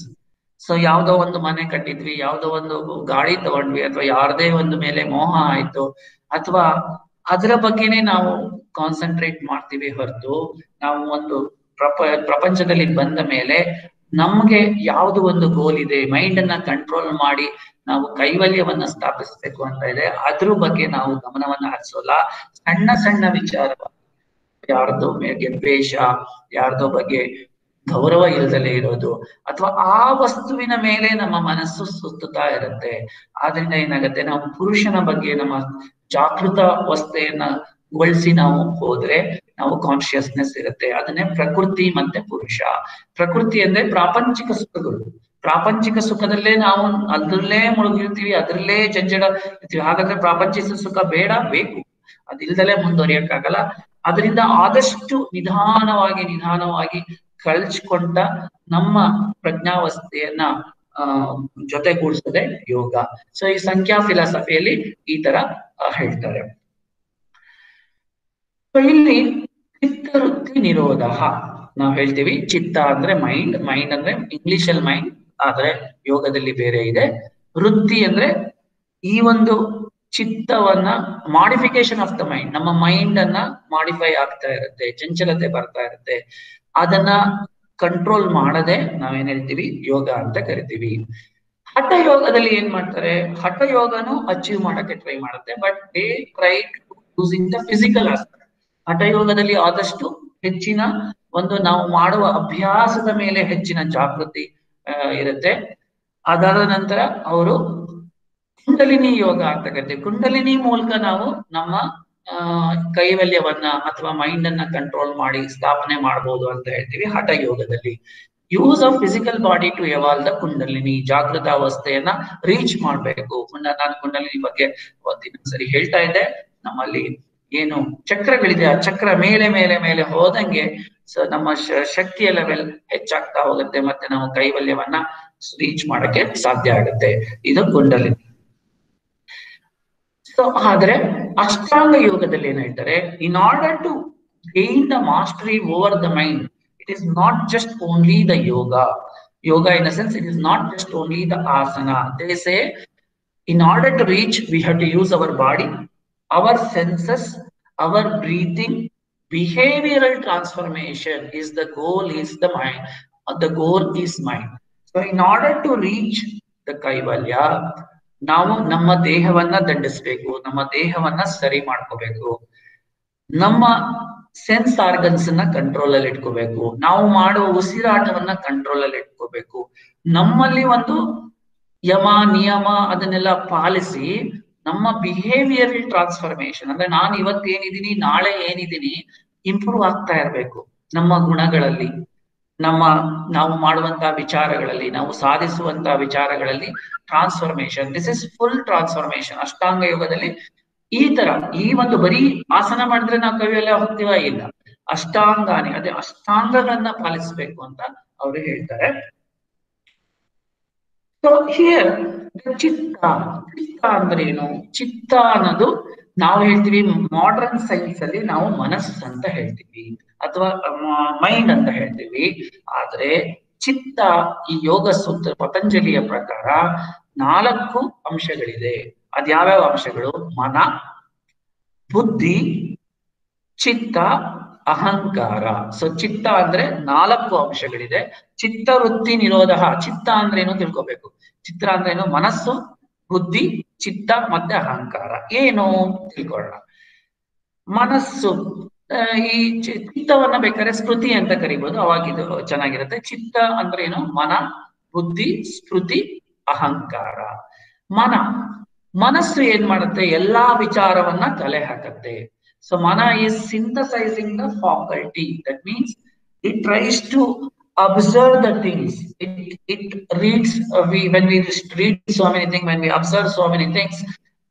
So ಯಾವ್ದೋ ಒಂದು ಮನೆ ಕಟ್ಟಿದ್ವಿ, ಯಾವ್ದೋ ಒಂದು ಗಾಡಿ ತಗೊಂಡ್ವಿ, ಅಥವಾ ಯಾರದೇ ಒಂದು ಮೇಲೆ ಮೋಹ ಆಯ್ತು, ಅಥವಾ ಅದರ ಬಗ್ಗೆನೆ ನಾವು ಕಾನ್ಸಂಟ್ರೇಟ್ ಮಾಡ್ತೀವಿ ಹೊರತು ನಾವು ಒಂದು ಪ್ರಪಂಚದಲ್ಲಿ ಬಂದ ಮೇಲೆ ನಮ್ಗೆ ಯಾವ್ದು ಒಂದು ಗೋಲ್ ಇದೆ, ಮೈಂಡ್ ಅನ್ನ ಕಂಟ್ರೋಲ್ ಮಾಡಿ ನಾವು ಕೈವಲ್ಯವನ್ನ ಸ್ಥಾಪಿಸ್ಬೇಕು ಅಂತ ಇದೆ, ಅದ್ರ ಬಗ್ಗೆ ನಾವು ಗಮನವನ್ನ ಹರಿಸೋಲ್ಲ. ಸಣ್ಣ ಸಣ್ಣ ವಿಚಾರ, ಯಾರ್ದೋ ಮೇಲೆ ದ್ವೇಷ, ಯಾರ್ದೋ ಬಗ್ಗೆ ಗೌರವ ಇಲ್ಲದಲೇ ಇರೋದು, ಅಥವಾ ಆ ವಸ್ತುವಿನ ಮೇಲೆ ನಮ್ಮ ಮನಸ್ಸು ಸುತ್ತುತ್ತಾ ಇರುತ್ತೆ. ಆದ್ರಿಂದ ಏನಾಗುತ್ತೆ, ನಾವು ಪುರುಷನ ಬಗ್ಗೆ ನಮ್ಮ ಜಾಗೃತ ಅವಸ್ಥೆಯನ್ನ ಗೊಳಿಸಿ ನಾವು ಹೋದ್ರೆ ನಾವು ಕಾನ್ಶಿಯಸ್ನೆಸ್ ಇರುತ್ತೆ. ಅದನ್ನೇ ಪ್ರಕೃತಿ ಮತ್ತೆ ಪುರುಷ. ಪ್ರಕೃತಿ ಅಂದ್ರೆ ಪ್ರಾಪಂಚಿಕ ಸುಖಗಳು, ಪ್ರಾಪಂಚಿಕ ಸುಖದಲ್ಲೇ ನಾವು ಅದ್ರಲ್ಲೇ ಮುಳುಗಿರ್ತೀವಿ, ಅದ್ರಲ್ಲೇ ಜಂಜಡ ಇರ್ತೀವಿ. ಹಾಗಾದ್ರೆ ಪ್ರಾಪಂಚಿಕ ಸುಖ ಬೇಡ, ಬೇಕು, ಅದಿಲ್ದಲೇ ಮುಂದುವರಿಯಕ್ಕಾಗಲ್ಲ. ಅದರಿಂದ ಆದಷ್ಟು ನಿಧಾನವಾಗಿ ಕಳ್ಚಿಕೊಂಡ ನಮ್ಮ ಪ್ರಜ್ಞಾವಸ್ಥೆಯನ್ನ ಜೊತೆಗೂಡಿಸದೆ ಯೋಗ. ಸೊ ಈ ಸಂಖ್ಯಾ ಫಿಲಾಸಫಿಯಲ್ಲಿ ಈ ತರ ಹೇಳ್ತಾರೆ. ಸೊ ಇಲ್ಲಿ ಚಿತ್ತವೃತ್ತಿ ನಿರೋಧ ನಾವು ಹೇಳ್ತೀವಿ. ಚಿತ್ತ ಅಂದ್ರೆ ಮೈಂಡ್, ಮೈಂಡ್ ಅಂದ್ರೆ ಇಂಗ್ಲಿಷ್ ಅಲ್ಲಿ ಮೈಂಡ್, ಆದ್ರೆ ಯೋಗದಲ್ಲಿ ಬೇರೆ ಇದೆ. ವೃತ್ತಿ ಅಂದ್ರೆ ಈ ಒಂದು ಚಿತ್ತವನ್ನ, ಮಾಡಿಫಿಕೇಶನ್ ಆಫ್ ದ ಮೈಂಡ್, ನಮ್ಮ ಮೈಂಡ್ ಅನ್ನ ಮಾಡಿಫೈ ಆಗ್ತಾ ಇರುತ್ತೆ, ಚಂಚಲತೆ ಬರ್ತಾ ಇರುತ್ತೆ, ಅದನ್ನ ಕಂಟ್ರೋಲ್ ಮಾಡದೆ ನಾವೇನ್ ಹೇಳ್ತೀವಿ, ಯೋಗ ಅಂತ ಕರಿತೀವಿ. ಹಠ ಯೋಗದಲ್ಲಿ ಏನ್ ಮಾಡ್ತಾರೆ, ಹಠ ಯೋಗನು ಅಚೀವ್ ಮಾಡಕ್ಕೆ ಟ್ರೈ ಮಾಡುತ್ತೆ, but they try using the physical aspect. ಹಠ ಯೋಗದಲ್ಲಿ ಆದಷ್ಟು ಹೆಚ್ಚಿನ ಒಂದು ನಾವು ಮಾಡುವ ಅಭ್ಯಾಸದ ಮೇಲೆ ಹೆಚ್ಚಿನ ಜಾಗೃತಿ ಇರುತ್ತೆ. ಅದಾದ ನಂತರ ಅವರು ಕುಂಡಲಿನಿ ಯೋಗ ಅಂತ ಕರಿತೀವಿ. ಕುಂಡಲಿನಿ ಮೂಲಕ ನಾವು ನಮ್ಮ ಕೈವಲ್ಯವನ್ನ ಅಥವಾ ಮೈಂಡ್ ಅನ್ನ ಕಂಟ್ರೋಲ್ ಮಾಡಿ ಸ್ಥಾಪನೆ ಮಾಡಬಹುದು ಅಂತ ಹೇಳ್ತೀವಿ ಹಠ ಯೋಗದಲ್ಲಿ. Use of physical body to evolve the kundalini, ಜಾಗೃತ ಅವಸ್ಥೆಯನ್ನ ರೀಚ್ ಮಾಡ್ಬೇಕು. ನಾನು ಕುಂಡಲಿನಿ ಬಗ್ಗೆ ಸರಿ ಹೇಳ್ತಾ ಇದ್ದೆ. ನಮ್ಮಲ್ಲಿ ಏನು ಚಕ್ರಗಳಿದೆ, ಆ ಚಕ್ರ ಮೇಲೆ ಮೇಲೆ ಮೇಲೆ ಹೋದಂಗೆ ನಮ್ಮ ಶಕ್ತಿಯ ಲೆವೆಲ್ ಹೆಚ್ಚಾಗ್ತಾ ಹೋಗುತ್ತೆ, ಮತ್ತೆ ನಾವು ಕೈವಲ್ಯವನ್ನ ರೀಚ್ ಮಾಡಕ್ಕೆ ಸಾಧ್ಯ ಆಗುತ್ತೆ. ಇದು ಕುಂಡಲಿನಿ. ಸೊ ಆದ್ರೆ ಅಷ್ಟಾಂಗ ಯೋಗದಲ್ಲಿ ಏನ್ ಹೇಳ್ತಾರೆ, in order to gain the mastery over the mind, it is not just only the yoga in a sense, it is not just only the asana. They say in order to reach, we have to use our body, our senses, our breathing. Behavioral transformation is the goal, is the mind. The goal is mind. So in order to reach the kaivalya, ನಾವು ನಮ್ಮ ದೇಹವನ್ನ ದಂಡಿಸ್ಬೇಕು, ನಮ್ಮ ದೇಹವನ್ನ ಸರಿ ಮಾಡ್ಕೋಬೇಕು, ನಮ್ಮ sense organs ನ control ಅಲ್ಲಿ ಇಟ್ಕೋಬೇಕು, ನಾವು ಮಾಡುವ ಉಸಿರಾಟವನ್ನ ಕಂಟ್ರೋಲ್ ಅಲ್ಲಿ ಇಟ್ಕೋಬೇಕು, ನಮ್ಮಲ್ಲಿ ಒಂದು ಯಮ ನಿಯಮ ಅದನ್ನೆಲ್ಲ ಪಾಲಿಸಿ ನಮ್ಮ ಬಿಹೇವಿಯರ್ ಟ್ರಾನ್ಸ್ಫಾರ್ಮೇಶನ್, ಅಂದ್ರೆ ನಾನು ಇವತ್ತೇನಿದ್ದೀನಿ ನಾಳೆ ಏನಿದ್ದೀನಿ ಇಂಪ್ರೂವ್ ಆಗ್ತಾ ಇರ್ಬೇಕು. ನಮ್ಮ ಗುಣಗಳಲ್ಲಿ, ನಾವು ಮಾಡುವಂತಹ ವಿಚಾರಗಳಲ್ಲಿ, ನಾವು ಸಾಧಿಸುವಂತಹ ವಿಚಾರಗಳಲ್ಲಿ transformation. This is full transformation ashtanga ಯೋಗದಲ್ಲಿ. ಈ ಒಂದು ಬರೀ ಆಸನ ಮಾಡಿದ್ರೆ ನಾವು ಕವಿಯೆಲ್ಲ ಹೋಗ್ತೀವ, ಇಲ್ಲ, ಅಷ್ಟಾಂಗಾನಿ, ಅದೇ ಅಷ್ಟಾಂಗಗಳನ್ನ ಪಾಲಿಸ್ಬೇಕು ಅಂತ ಅವರು ಹೇಳ್ತಾರೆ. ಸೊ ಹಿಯರ್ ಚಿತ್ತ ಅಂದ್ರೆ ಏನು? ಚಿತ್ತ ಅನ್ನೋದು ನಾವು ಹೇಳ್ತೀವಿ ಮಾಡರ್ನ್ ಸೈನ್ಸ್ ಅಲ್ಲಿ ನಾವು ಮನಸ್ಸು ಅಂತ ಹೇಳ್ತೀವಿ ಅಥವಾ ಮೈಂಡ್ ಅಂತ ಹೇಳ್ತೀವಿ. ಆದ್ರೆ ಚಿತ್ತ ಈ ಯೋಗ ಸೂತ್ರ ಪತಂಜಲಿಯ ಪ್ರಕಾರ 4 ಅಂಶಗಳಿದೆ. ಅದ್ಯಾವ್ಯಾವ ಅಂಶಗಳು? ಮನ, ಬುದ್ಧಿ, ಚಿತ್ತ, ಅಹಂಕಾರ. ಸೊ ಚಿತ್ತ ಅಂದ್ರೆ 4 ಅಂಶಗಳಿದೆ. ಚಿತ್ತವೃತ್ತಿ ನಿರೋಧ. ಚಿತ್ತ ಅಂದ್ರೆ ಏನು ತಿಳ್ಕೊಬೇಕು. ಚಿತ್ತ ಅಂದ್ರೆ ಏನು? ಮನಸ್ಸು, ಬುದ್ಧಿ, ಚಿತ್ತ ಮತ್ತೆ ಅಹಂಕಾರ. ಏನು ತಿಳ್ಕೊಳ್ಳೋಣ. ಮನಸ್ಸು, ಈ ಚಿತ್ತವನ್ನ ಬೇಕಾದ್ರೆ ಸ್ಮೃತಿ ಅಂತ ಕರಿಬಹುದು, ಅವಾಗ ಇದು ಚೆನ್ನಾಗಿರುತ್ತೆ. ಚಿತ್ತ ಅಂದ್ರೆ ಏನು? ಮನ, ಬುದ್ಧಿ, ಸ್ಮೃತಿ, ಅಹಂಕಾರ. ಮನಸ್ಸು ಏನ್ ಮಾಡುತ್ತೆ? ಎಲ್ಲಾ ವಿಚಾರವನ್ನ ಕಲೆ ಹಾಕತ್ತೆ. So mana is synthesizing the faculty. That means it tries to observe the things. It reads. When we read so many things, when we observe so many things,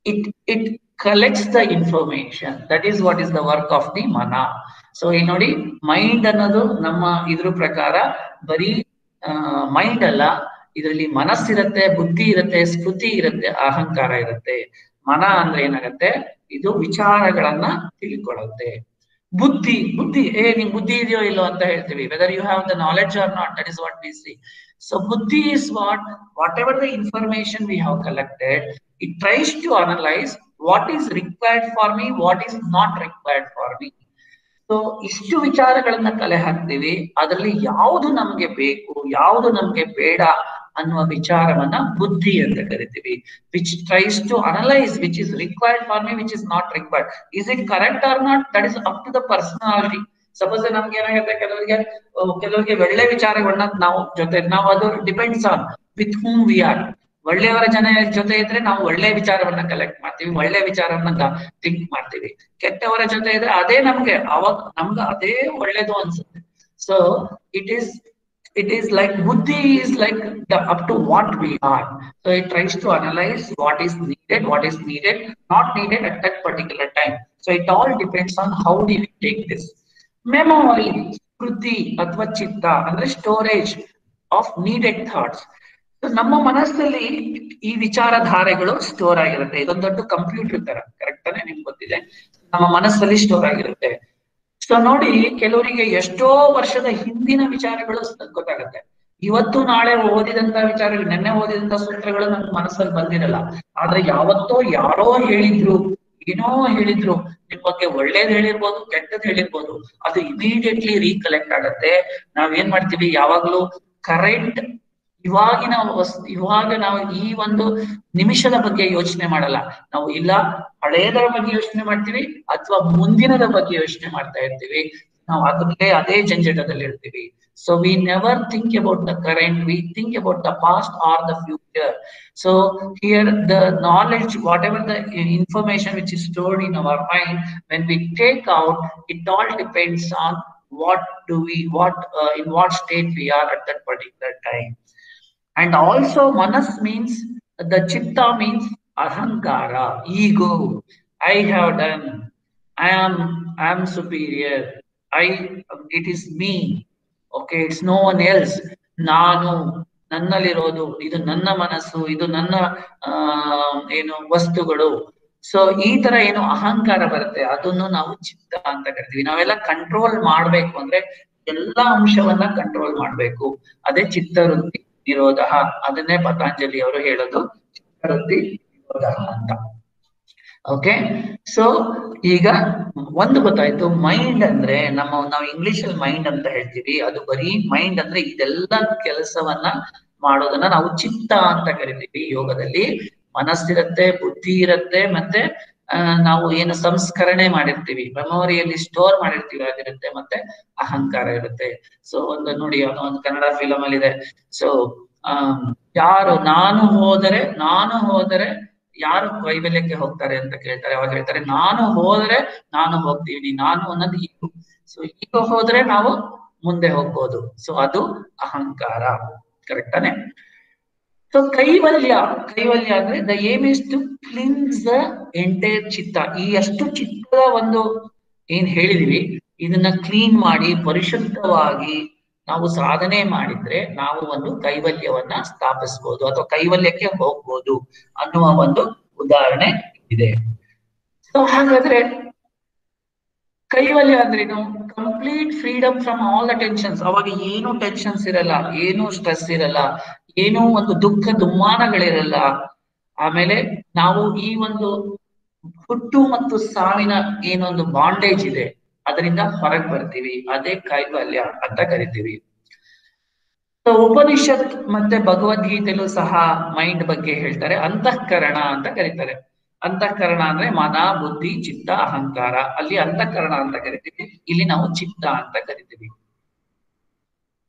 it collects the information. That is what is the work of the mana. So in nodi mind ಅನ್ನೋದು ನಮ್ಮ ಇದ್ರ ಪ್ರಕಾರ ಬರೀ mind ಅಲ್ಲ, ಇದರಲ್ಲಿ ಮನಸ್ಸಿರುತ್ತೆ, ಬುದ್ಧಿ ಇರುತ್ತೆ, ಸ್ಮೃತಿ ಇರುತ್ತೆ, ಅಹಂಕಾರ ಇರುತ್ತೆ. ಮನ ಅಂದ್ರೆ ಏನಾಗತ್ತೆ? ಇದು ವಿಚಾರಗಳನ್ನ ತಿಳ್ಕೊಳ್ಳುತ್ತೆ. ಬುದ್ಧಿ ನಿಮ್ ಬುದ್ಧಿ ಇದೆಯೋ ಇಲ್ಲೋ ಅಂತ ಹೇಳ್ತೀವಿ. Whether you have the knowledge or not, that is what we see. So buddhi is what ever the information we have collected, it tries to analyse what is required for me, what is not required for me. So ಇಷ್ಟು ವಿಚಾರಗಳನ್ನ ಕಲೆ ಹಾಕ್ತೀವಿ. ಅದರಲ್ಲಿ ಯಾವುದು ನಮ್ಗೆ ಬೇಕು, ಯಾವುದು ನಮ್ಗೆ ಬೇಡ ಅನ್ನುವ ವಿಚಾರವನ್ನ ಬುದ್ಧಿ ಅಂತ ಕರಿತೀವಿ. Which tries to analyse which is required for me, which is not required. Is it correct or not? That is up to the personality. Suppose ನಮ್ಗೆ ಏನಾಗುತ್ತೆ, ಕೆಲವರಿಗೆ ಒಳ್ಳೆ ವಿಚಾರಗಳನ್ನ ನಾವು ಅದು depends on with whom we are. ಒಳ್ಳೆಯವರ ಜನ ಜೊತೆ ಇದ್ರೆ ನಾವು ಒಳ್ಳೆ ವಿಚಾರವನ್ನ ಕಲೆಕ್ಟ್ ಮಾಡ್ತೀವಿ, ಒಳ್ಳೆ ವಿಚಾರವನ್ನ ಥಿಂಕ್ ಮಾಡ್ತೀವಿ. ಕೆಟ್ಟವರ ಜೊತೆ ಇದ್ರೆ ಅದೇ ನಮ್ಗೆ ಅದೇ ಒಳ್ಳೇದು ಅನ್ಸುತ್ತೆ. So it is like buddhi is like up to what we are. So it tries to analyze what is needed, not needed at that particular time. So it all depends on how do we take this. Memory, kruti athwa chitta andre storage of needed thoughts. So ನಮ್ಮ ಮನಸ್ಸಲ್ಲಿ ಈ ವಿಚಾರಧಾರೆಗಳು store ಆಗಿರುತ್ತೆ. ಇದೊಂದು ದೊಡ್ಡ computer ತರ, correct ತಾನೆ? ನಿಮ್ಗೆ ಗೊತ್ತಿದೆ, ನಮ್ಮ ಮನಸ್ಸಲ್ಲಿ ಸ್ಟೋರ್ ಆಗಿರುತ್ತೆ. ಸೊ ನೋಡಿ, ಕೆಲವರಿಗೆ ಎಷ್ಟೋ ವರ್ಷದ ಹಿಂದಿನ ವಿಚಾರಗಳು ಗೊತ್ತಾಗುತ್ತೆ. ಇವತ್ತು ನಾಳೆ ಓದಿದಂತ ವಿಚಾರಗಳು, ನೆನ್ನೆ ಓದಿದಂತ ಸೂತ್ರಗಳು ನನ್ನ ಮನಸ್ಸಲ್ಲಿ ಬಂದಿರಲ್ಲ. ಆದ್ರೆ ಯಾವತ್ತೋ ಯಾರೋ ಹೇಳಿದ್ರು, ಏನೋ ಹೇಳಿದ್ರು, ನಿಮ್ ಬಗ್ಗೆ ಒಳ್ಳೇದ್ ಹೇಳಿರ್ಬೋದು, ಕೆಟ್ಟದ್ ಹೇಳಿರ್ಬೋದು, ಅದು ಇಮಿಡಿಯೇಟ್ಲಿ ರೀಕಲೆಕ್ಟ್ ಆಗತ್ತೆ. ನಾವೇನ್ ಮಾಡ್ತೀವಿ, ಯಾವಾಗ್ಲೂ ಕರೆಂಟ್ ಇವಾಗ ನಾವು ಈ ಒಂದು ನಿಮಿಷದ ಬಗ್ಗೆ ಯೋಚನೆ ಮಾಡಲ್ಲ. ನಾವು ಇಲ್ಲ ಹಳೇದರ ಬಗ್ಗೆ ಯೋಚನೆ ಮಾಡ್ತೀವಿ ಅಥವಾ ಮುಂದಿನದ ಬಗ್ಗೆ ಯೋಚನೆ ಮಾಡ್ತಾ ಇರ್ತೀವಿ. ನಾವು ಅದೇ ಜಂಜಟದಲ್ಲಿ ಇರ್ತೀವಿ. So we never think about the current, we think about the past are the future. So here the knowledge, what ever the information which is stored in our mind, when we take out, it all depends on in what state we are at that particular time. And also manas means, the chitta means ahankara, ego. I have done, I am superior, it is me, okay, it's no one else. ನಾನು, ನನ್ನಲ್ಲಿರೋದು, ಇದು ನನ್ನ ಮನಸ್ಸು, ಇದು ನನ್ನ ಏನು ವಸ್ತುಗಳು. So ಈ ತರ ಏನು ಅಹಂಕಾರ ಬರುತ್ತೆ ಅದನ್ನು ನಾವು ಚಿತ್ತ ಅಂತ ಕರಿತೀವಿ. ನಾವೆಲ್ಲ ಕಂಟ್ರೋಲ್ ಮಾಡ್ಬೇಕು ಅಂದ್ರೆ ಎಲ್ಲಾ ಅಂಶವನ್ನ ಕಂಟ್ರೋಲ್ ಮಾಡ್ಬೇಕು. ಅದೇ ಚಿತ್ತವೃತ್ತಿ ನಿರೋಧ. ಅದನ್ನೇ ಪತಂಜಲಿ ಅವರು ಹೇಳೋದು ಚಿತ್ತವೃತ್ತಿ ನಿರೋಧ ಅಂತ. ಓಕೆ, ಸೊ ಈಗ ಒಂದು ಗೊತ್ತಾಯ್ತು, ಮೈಂಡ್ ಅಂದ್ರೆ ನಾವು ಇಂಗ್ಲಿಷ್ ಅಲ್ಲಿ ಮೈಂಡ್ ಅಂತ ಹೇಳ್ತೀವಿ. ಅದು ಬರೀ ಮೈಂಡ್ ಅಂದ್ರೆ ಇದೆಲ್ಲ ಕೆಲಸವನ್ನ ಮಾಡೋದನ್ನ ನಾವು ಚಿತ್ತ ಅಂತ ಕರಿತೀವಿ. ಯೋಗದಲ್ಲಿ ಮನಸ್ಸಿರತ್ತೆ, ಬುದ್ಧಿ ಇರತ್ತೆ, ಮತ್ತೆ ನಾವು ಏನು ಸಂಸ್ಕರಣೆ ಮಾಡಿರ್ತೀವಿ, ಮೆಮೊರಿಯಲ್ಲಿ ಸ್ಟೋರ್ ಮಾಡಿರ್ತೀವಿ ಅದಿರುತ್ತೆ, ಮತ್ತೆ ಅಹಂಕಾರ ಇರುತ್ತೆ. ಸೊ ಒಂದು ನೋಡಿ, ಒಂದು ಕನ್ನಡ ಫಿಲಂ ಅಲ್ಲಿ ಇದೆ. ಸೊ ಯಾರು ನಾನು ಹೋದರೆ ಯಾರು ಕೈವಲ್ಯಕ್ಕೆ ಹೋಗ್ತಾರೆ ಅಂತ ಕೇಳ್ತಾರೆ. ಅವಾಗ ಹೇಳ್ತಾರೆ, ನಾನು ಹೋದ್ರೆ ನಾನು ಹೋಗ್ತೀನಿ, ನಾನು ಅನ್ನೋದು ಈಗೋ. ಸೊ ಈಗ ಹೋದ್ರೆ ನಾವು ಮುಂದೆ ಹೋಗ್ಬೋದು. ಸೊ ಅದು ಅಹಂಕಾರ. ಕರೆಕ್ಟ್ ತಾನೆ? ಸೊ ಕೈವಲ್ಯ ಅಂದ್ರೆ the aim is to cleanse the entire ಚಿತ್ತ. ಈ ಅಷ್ಟು ಚಿತ್ತದ ಒಂದು ಏನ್ ಹೇಳಿದೀವಿ, ಇದನ್ನ ಕ್ಲೀನ್ ಮಾಡಿ ಪರಿಶುದ್ಧವಾಗಿ ನಾವು ಸಾಧನೆ ಮಾಡಿದ್ರೆ ನಾವು ಒಂದು ಕೈವಲ್ಯವನ್ನ ಸ್ಥಾಪಿಸ್ಬೋದು ಅಥವಾ ಕೈವಲ್ಯಕ್ಕೆ ಹೋಗ್ಬೋದು ಅನ್ನುವ ಒಂದು ಉದಾಹರಣೆ ಇದೆ. ಸೊ ಹಾಗಾದ್ರೆ ಕೈವಲ್ಯ ಅಂದ್ರೇನು? Complete freedom from all the tensions. ಅವಾಗ ಏನು ಟೆನ್ಷನ್ಸ್ ಇರಲ್ಲ, ಏನು ಸ್ಟ್ರೆಸ್ ಇರಲ್ಲ, ಏನೋ ಒಂದು ದುಃಖ ದುಮ್ಮಾನಗಳಿರಲ್ಲ. ಆಮೇಲೆ ನಾವು ಈ ಒಂದು ಹುಟ್ಟು ಮತ್ತು ಸಾವಿನ ಏನೊಂದು ಬಾಂಡೇಜ್ ಇದೆ ಅದರಿಂದ ಹೊರಗೆ ಬರ್ತೀವಿ. ಅದೇ ಕೈವಲ್ಯ ಅಂತ ಕರಿತೀವಿ. ಉಪನಿಷತ್ ಮತ್ತೆ ಭಗವದ್ಗೀತೆಯಲ್ಲೂ ಸಹ ಮೈಂಡ್ ಬಗ್ಗೆ ಹೇಳ್ತಾರೆ. ಅಂತಃಕರಣ ಅಂತ ಕರೀತಾರೆ. ಅಂತಃಕರಣ ಅಂದ್ರೆ ಮನ, ಬುದ್ಧಿ, ಚಿತ್ತ, ಅಹಂಕಾರ. ಅಲ್ಲಿ ಅಂತಃಕರಣ ಅಂತ ಕರಿತೀವಿ, ಇಲ್ಲಿ ನಾವು ಚಿತ್ತ ಅಂತ ಕರಿತೀವಿ.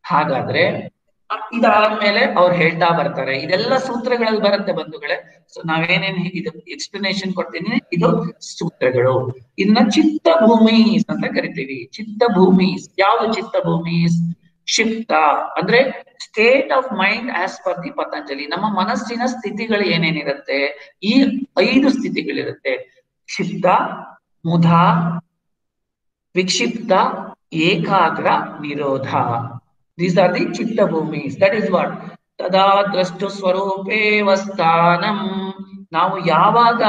ಹಾಗಾದ್ರೆ ಇದಾದ್ಮೇಲೆ ಅವ್ರು ಹೇಳ್ತಾ ಬರ್ತಾರೆ, ಇದೆಲ್ಲ ಸೂತ್ರಗಳಲ್ಲಿ ಬರುತ್ತೆ ಬಂಧುಗಳೇ. ಸೊ ನಾವೇನೇನ್ ಇದು ಎಕ್ಸ್ಪ್ಲನೇಷನ್ ಕೊಡ್ತೀನಿ, ಇದು ಸೂತ್ರಗಳು. ಇನ್ನ ಚಿತ್ತ ಭೂಮಿ ಅಂತ ಕರಿತೀವಿ. ಚಿತ್ತ ಭೂಮಿ ಯಾವ್ದು? ಚಿತ್ತ ಭೂಮಿ ಶಿಫ್ತ ಅಂದ್ರೆ state of mind as per the Patanjali. ನಮ್ಮ ಮನಸ್ಸಿನ ಸ್ಥಿತಿಗಳು ಏನೇನಿರುತ್ತೆ, ಈ 5 ಸ್ಥಿತಿಗಳಿರುತ್ತೆ. ಕ್ಷಿಪ್ತ, ಮುಧ, ವಿಕ್ಷಿಪ್ತ, ಏಕಾಗ್ರ, ನಿರೋಧ. These are the chitta bhumis. That is what tada drashtu ಸ್ವರೂಪೇವ ಸ್ಥಾನಂ. ನಾವು ಯಾವಾಗ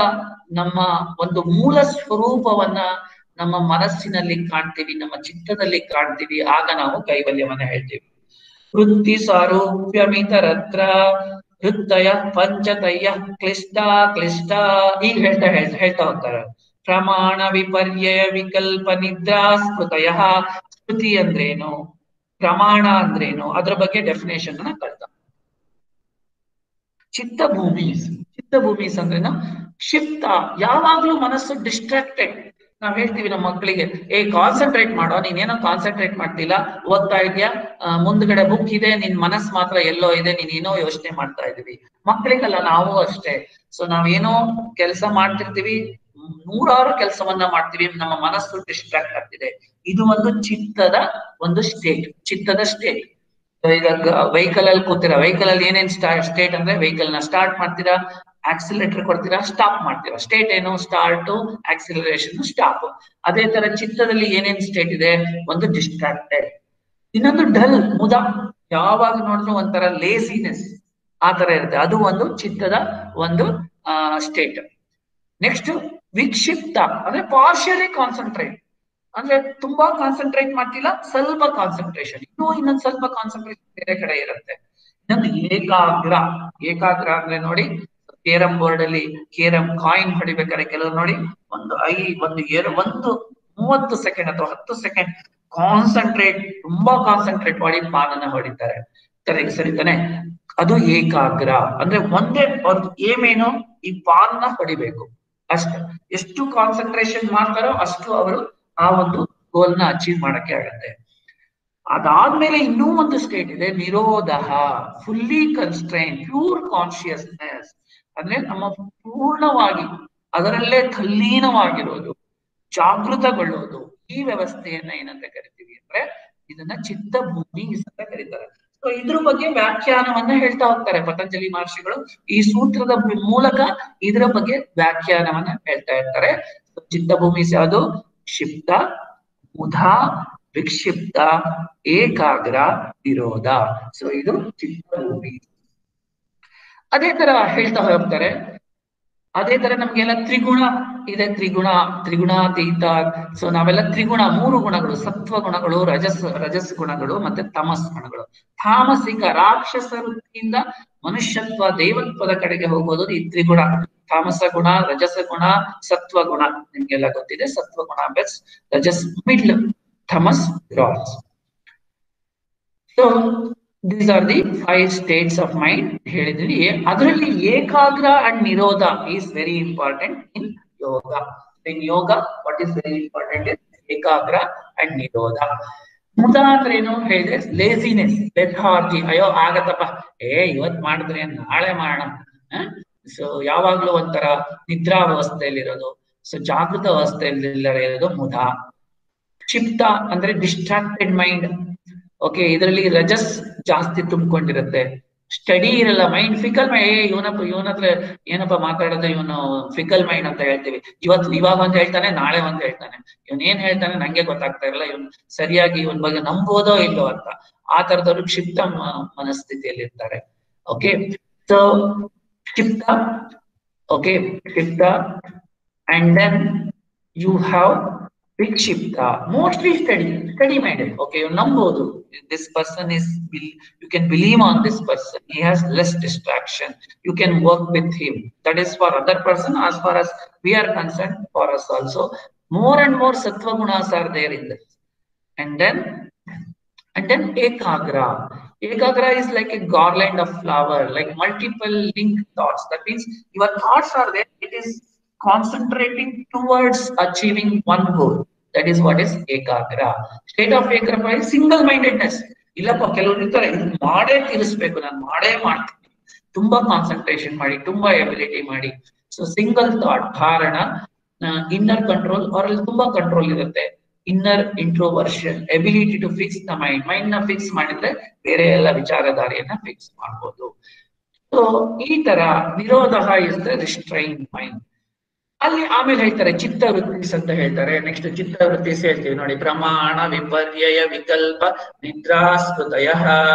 ನಮ್ಮ ಒಂದು ಮೂಲ ಸ್ವರೂಪವನ್ನ ನಮ್ಮ ಮನಸ್ಸಿನಲ್ಲಿ ಕಾಣ್ತೀವಿ, ನಮ್ಮ ಚಿತ್ತದಲ್ಲಿ ಕಾಣ್ತೀವಿ, ಆಗ ನಾವು ಕೈವಲ್ಯವನ್ನ ಹೇಳ್ತೀವಿ. ವೃತ್ತಿ ಸಾರೂಪ್ಯಮಿತರತ್ರ ಹೃದಯ ಪಂಚತಯ್ಯ ಕ್ಲಿಷ್ಟ ಕ್ಲಿಷ್ಟ. ಈಗ ಹೇಳ್ತಾ ಹೋಗ್ತಾರೆ. ಪ್ರಮಾಣ ವಿಪರ್ಯಯ ವಿಕಲ್ಪ ನಿದ್ರಾ ಸ್ಮೃತಯ. ಸ್ಮೃತಿ ಅಂದ್ರೇನು, ಪ್ರಮಾಣ ಅಂದ್ರೇನು, ಅದ್ರ ಬಗ್ಗೆ ಡೆಫಿನೇಷನ್ ಅನ್ನ ಕಲ್ತಾ. ಚಿತ್ತ ಭೂಮೀಸ್ ಅಂದ್ರೇನು? ಶಿಫ್ತ. ಯಾವಾಗ್ಲೂ ಮನಸ್ಸು ಡಿಸ್ಟ್ರಾಕ್ಟೆಡ್. ನಾವ್ ಹೇಳ್ತೀವಿ ನಮ್ಮ ಮಕ್ಕಳಿಗೆ, ಕಾನ್ಸಂಟ್ರೇಟ್ ಮಾಡೋ, ನೀನೇನೋ ಕಾನ್ಸಂಟ್ರೇಟ್ ಮಾಡ್ತಿಲ್ಲ, ಓದ್ತಾ ಇದ್ಯಾ, ಮುಂದ್ಗಡೆ ಬುಕ್ ಇದೆ, ನಿನ್ ಮನಸ್ಸು ಮಾತ್ರ ಎಲ್ಲೋ ಇದೆ, ನೀನೇನೋ ಯೋಚನೆ ಮಾಡ್ತಾ ಇದೀವಿ. ಮಕ್ಕಳಿಗಲ್ಲ, ನಾವು ಅಷ್ಟೇ. ಸೊ ನಾವೇನೋ ಕೆಲಸ ಮಾಡ್ತಿರ್ತೀವಿ, 100 ಕೆಲಸವನ್ನ ಮಾಡ್ತೀವಿ, ನಮ್ಮ ಮನಸ್ಸು ಡಿಸ್ಟ್ರಾಕ್ಟ್ ಆಗ್ತಿದೆ. ಇದು ಒಂದು ಚಿತ್ತದ ಒಂದು ಸ್ಟೇಟ್, ಚಿತ್ತದ ಸ್ಟೇಟ್. ಈಗ ವೆಹಿಕಲ್ ಅಲ್ಲಿ ಕೂತೀರಾ, ವೆಹಿಕಲ್ ಅಲ್ಲಿ ಏನೇನ್ ಸ್ಟೇಟ್ ಅಂದ್ರೆ, ವೆಹಿಕಲ್ ನ ಸ್ಟಾರ್ಟ್ ಮಾಡ್ತೀರಾ, ಆಕ್ಸಿಲೇಟರ್ ಕೊಡ್ತೀರಾ, ಸ್ಟಾಪ್ ಮಾಡ್ತೀರಾ. ಸ್ಟೇಟ್ ಏನು? Start, acceleration, stop. ಅದೇ ತರ ಚಿತ್ತದಲ್ಲಿ ಏನೇನ್ ಸ್ಟೇಟ್ ಇದೆ? ಒಂದು ಡಿಸ್ಟ್ರಾಕ್ಟೆಡ್, ಇನ್ನೊಂದು ಡಲ್, ಮುದ. ಯಾವಾಗ ನೋಡಿದ್ರು ಒಂಥರ ಲೇಸಿನೆಸ್, ಆ ತರ ಇರುತ್ತೆ. ಅದು ಒಂದು ಚಿತ್ತದ ಒಂದು ಸ್ಟೇಟ್. ನೆಕ್ಸ್ಟ್ ವಿಕ್ಷಿಪ್ತ ಅಂದ್ರೆ ಪಾರ್ಷಿಯಲಿ ಕಾನ್ಸಂಟ್ರೇಟ್. ಅಂದ್ರೆ ತುಂಬಾ ಕಾನ್ಸಂಟ್ರೇಟ್ ಮಾಡ್ತಿಲ್ಲ, ಸ್ವಲ್ಪ ಕಾನ್ಸಂಟ್ರೇಷನ್, ಇನ್ನೊಂದ್ ಸ್ವಲ್ಪ ಕಾನ್ಸಂಟ್ರೇಷನ್ ಬೇರೆ ಕಡೆ ಇರುತ್ತೆ. ಇನ್ನೊಂದು ಏಕಾಗ್ರ ಅಂದ್ರೆ ನೋಡಿ, ಕೇರಂ ಬೋರ್ಡ್ ಅಲ್ಲಿ ಕೇರಂ ಕಾಯಿನ್ ಹೊಡಿಬೇಕಾದ್ರೆ ಕೆಲವರು ನೋಡಿ ಒಂದು 30 ಸೆಕೆಂಡ್ ಅಥವಾ 10 ಸೆಕೆಂಡ್ ತುಂಬಾ ಕಾನ್ಸಂಟ್ರೇಟ್ ಮಾಡಿ ಪಾನನ್ನ ಹೊಡಿತಾರೆ. ಸರಿ ತಾನೆ? ಅದು ಏಕಾಗ್ರ ಅಂದ್ರೆ ಒಂದೇ ಏಮೇನೋ ಈ ಪಾನ್ನ ಹೊಡಿಬೇಕು ಅಷ್ಟೇ. ಎಷ್ಟು ಕಾನ್ಸಂಟ್ರೇಷನ್ ಮಾಡ್ತಾರೋ ಅಷ್ಟು ಅವರು ಆ ಒಂದು ಗೋಲ್ ನ ಅಚೀವ್ ಮಾಡಕ್ಕೆ ಆಗತ್ತೆ. ಅದಾದ್ಮೇಲೆ ಇನ್ನೂ ಒಂದು ಸ್ಟೇಟ್ ಇದೆ, ನಿರೋಧ. ಫುಲ್ಲಿ ಕನ್ಸ್ಟ್ರೈನ್, ಪ್ಯೂರ್ ಕಾನ್ಶಿಯಸ್ನೆಸ್ ಅಂದ್ರೆ ನಮ್ಮ ಪೂರ್ಣವಾಗಿ ಅದರಲ್ಲೇ ತಲ್ಲೀನವಾಗಿರೋದು, ಜಾಗೃತಗೊಳ್ಳೋದು. ಈ ವ್ಯವಸ್ಥೆಯನ್ನ ಏನಂತ ಕರಿತೀವಿ ಅಂದ್ರೆ, ಇದನ್ನ ಚಿತ್ತ ಭೂಮಿ ಅಂತ ಕರೀತಾರೆ. ಸೊ ಇದ್ರ ಬಗ್ಗೆ ವ್ಯಾಖ್ಯಾನವನ್ನ ಹೇಳ್ತಾ ಹೋಗ್ತಾರೆ ಪತಂಜಲಿ ಮಹರ್ಷಿಗಳು. ಈ ಸೂತ್ರದ ಮೂಲಕ ಇದರ ಬಗ್ಗೆ ವ್ಯಾಖ್ಯಾನವನ್ನ ಹೇಳ್ತಾ ಇರ್ತಾರೆ. ಚಿತ್ತ ಭೂಮಿ ಯಾವುದು? ಕ್ಷಿಪ್ತ, ಮುಧ, ವಿಕ್ಷಿಪ್ತ, ಏಕಾಗ್ರ, ನಿರೋಧ. ಸೊ ಇದು ಚಿತ್ತ ಭೂಮಿ. ಅದೇ ತರ ಹೇಳ್ತಾ ಹೋಗ್ತಾರೆ, ಅದೇ ತರ ನಮ್ಗೆಲ್ಲ ತ್ರಿಗುಣ ಇದೆ, ತ್ರಿಗುಣಾತೀತ. ಸೊ ನಾವೆಲ್ಲ ತ್ರಿಗುಣ, 3 ಗುಣಗಳು, ಸತ್ವ ಗುಣಗಳು, ರಜಸ್ ಗುಣಗಳು ಮತ್ತೆ ತಮಸ್ ಗುಣಗಳು. ತಾಮಸಿಕ ರಾಕ್ಷಸ ವೃತ್ತಿಯಿಂದ ಮನುಷ್ಯತ್ವ ದೇವತ್ವದ ಕಡೆಗೆ ಹೋಗೋದು ಈ ತ್ರಿಗುಣ. ತಾಮಸ ಗುಣ, ರಜಸ ಗುಣ, ಸತ್ವ ಗುಣ. ನಿಮ್ಗೆಲ್ಲ ಗೊತ್ತಿದೆ, sattva guna best, rajas middle, tamas gross. So these are the 5 states of mind ಹೇಳಿದ್ರಿ. ಅದರಲ್ಲಿ ekagra and nirodha is very important in yoga. In yoga what is very important is ekagra and nirodha. ಮುದ ಅಂದ್ರೆ ಏನು ಹೇಳಿದ್ರೆ ಲೇಸಿನೆಸ್, ಲೆಥಾರ್ಜಿ. ಅಯ್ಯೋ ಆಗತ್ತಪ್ಪ, ಇವತ್ ಮಾಡಿದ್ರೆ ನಾಳೆ ಮಾಡೋಣ. ಸೊ ಯಾವಾಗ್ಲೂ ಒಂಥರ ನಿದ್ರಾವಸ್ಥೆಯಲ್ಲಿರೋದು, ಸೊ ಜಾಗೃತ ಅವಸ್ಥೆಯಲ್ಲಿರೋದು ಮುದ. ಕ್ಷಿಪ್ತ ಅಂದ್ರೆ ಡಿಸ್ಟ್ರಾಕ್ಟೆಡ್ ಮೈಂಡ್. ಓಕೆ, ಇದರಲ್ಲಿ ರಜಸ್ ಜಾಸ್ತಿ ತುಂಬಿಕೊಂಡಿರುತ್ತೆ, ಸ್ಟಡಿ ಇರಲ್ಲ ಮೈಂಡ್, ಫಿಕಲ್ ಮೈಂಡ್. ಇವನ ಹತ್ರ ಏನಪ್ಪ ಮಾತಾಡೋದು, ಇವನು ಫಿಕಲ್ ಮೈಂಡ್ ಅಂತ ಹೇಳ್ತೀವಿ. ಇವಾಗ ಒಂದ್ ಹೇಳ್ತಾನೆ, ನಾಳೆ ಒಂದ್ ಹೇಳ್ತಾನೆ. ಇವನ್ ಏನ್ ಹೇಳ್ತಾನೆ ನಂಗೆ ಗೊತ್ತಾಗ್ತಾ ಇರಲ್ಲ, ಇವನ್ ಸರಿಯಾಗಿ ಇವನ್ ಬಗ್ಗೆ ನಂಬೋದೋ ಇಲ್ಲೋ ಅಂತ. ಆ ತರದವರು ಕ್ಷಿಪ್ತ ಮನಸ್ಥಿತಿಯಲ್ಲಿ ಇರ್ತಾರೆ. Okay, so kshipta, okay kshipta. And then you have Vikshipta, mostly study minded. Okay, you know, this person is, you can believe on this person. He has less distraction. You can work with him. That is for other person. As far as we are concerned, for us also, more and more sattva gunas are there in this. And then ekagra. Ekagra is like a garland of flower, like multiple linked thoughts. That means your thoughts are there. It is concentrating towards achieving one goal. That is what is ekagra. State of ekagra is single mindedness. Illappa ಕೆಲವರು ಇರ್ತಾರೆ, ಇದು ಮಾಡೇ ತೀರಿಸಬೇಕು, ನಾನು ಮಾಡೇ ಮಾಡ್ತೀನಿ, ತುಂಬಾ concentration ಮಾಡಿ, ತುಂಬಾ ಎಬಿಲಿಟಿ ಮಾಡಿ. So single thought dharana, inner control, ಅವರಲ್ಲಿ ತುಂಬಾ ಕಂಟ್ರೋಲ್ ಇರುತ್ತೆ. Inner introversion, ability to fix the mind ನ ಫಿಕ್ಸ್ ಮಾಡಿದ್ರೆ ಬೇರೆ ಎಲ್ಲ ವಿಚಾರಧಾರೆಯನ್ನ ಫಿಕ್ಸ್ ಮಾಡ್ಬೋದು. ಸೊ ಈ ತರ nirodha is the restrain mind. ಅಲ್ಲಿ ಆಮೇಲೆ ಹೇಳ್ತಾರೆ ಚಿತ್ತವೃತ್ತಿಸ್ ಅಂತ ಹೇಳ್ತಾರೆ. ನೆಕ್ಸ್ಟ್ ಚಿತ್ತವೃತ್ತಿಸ್ ಹೇಳ್ತೀವಿ ನೋಡಿ. ಪ್ರಮಾಣ, ವಿಪರ್ಯಯ, ವಿಕಲ್ಪ, ನಿದ್ರಾಸ್ಮೃತಯ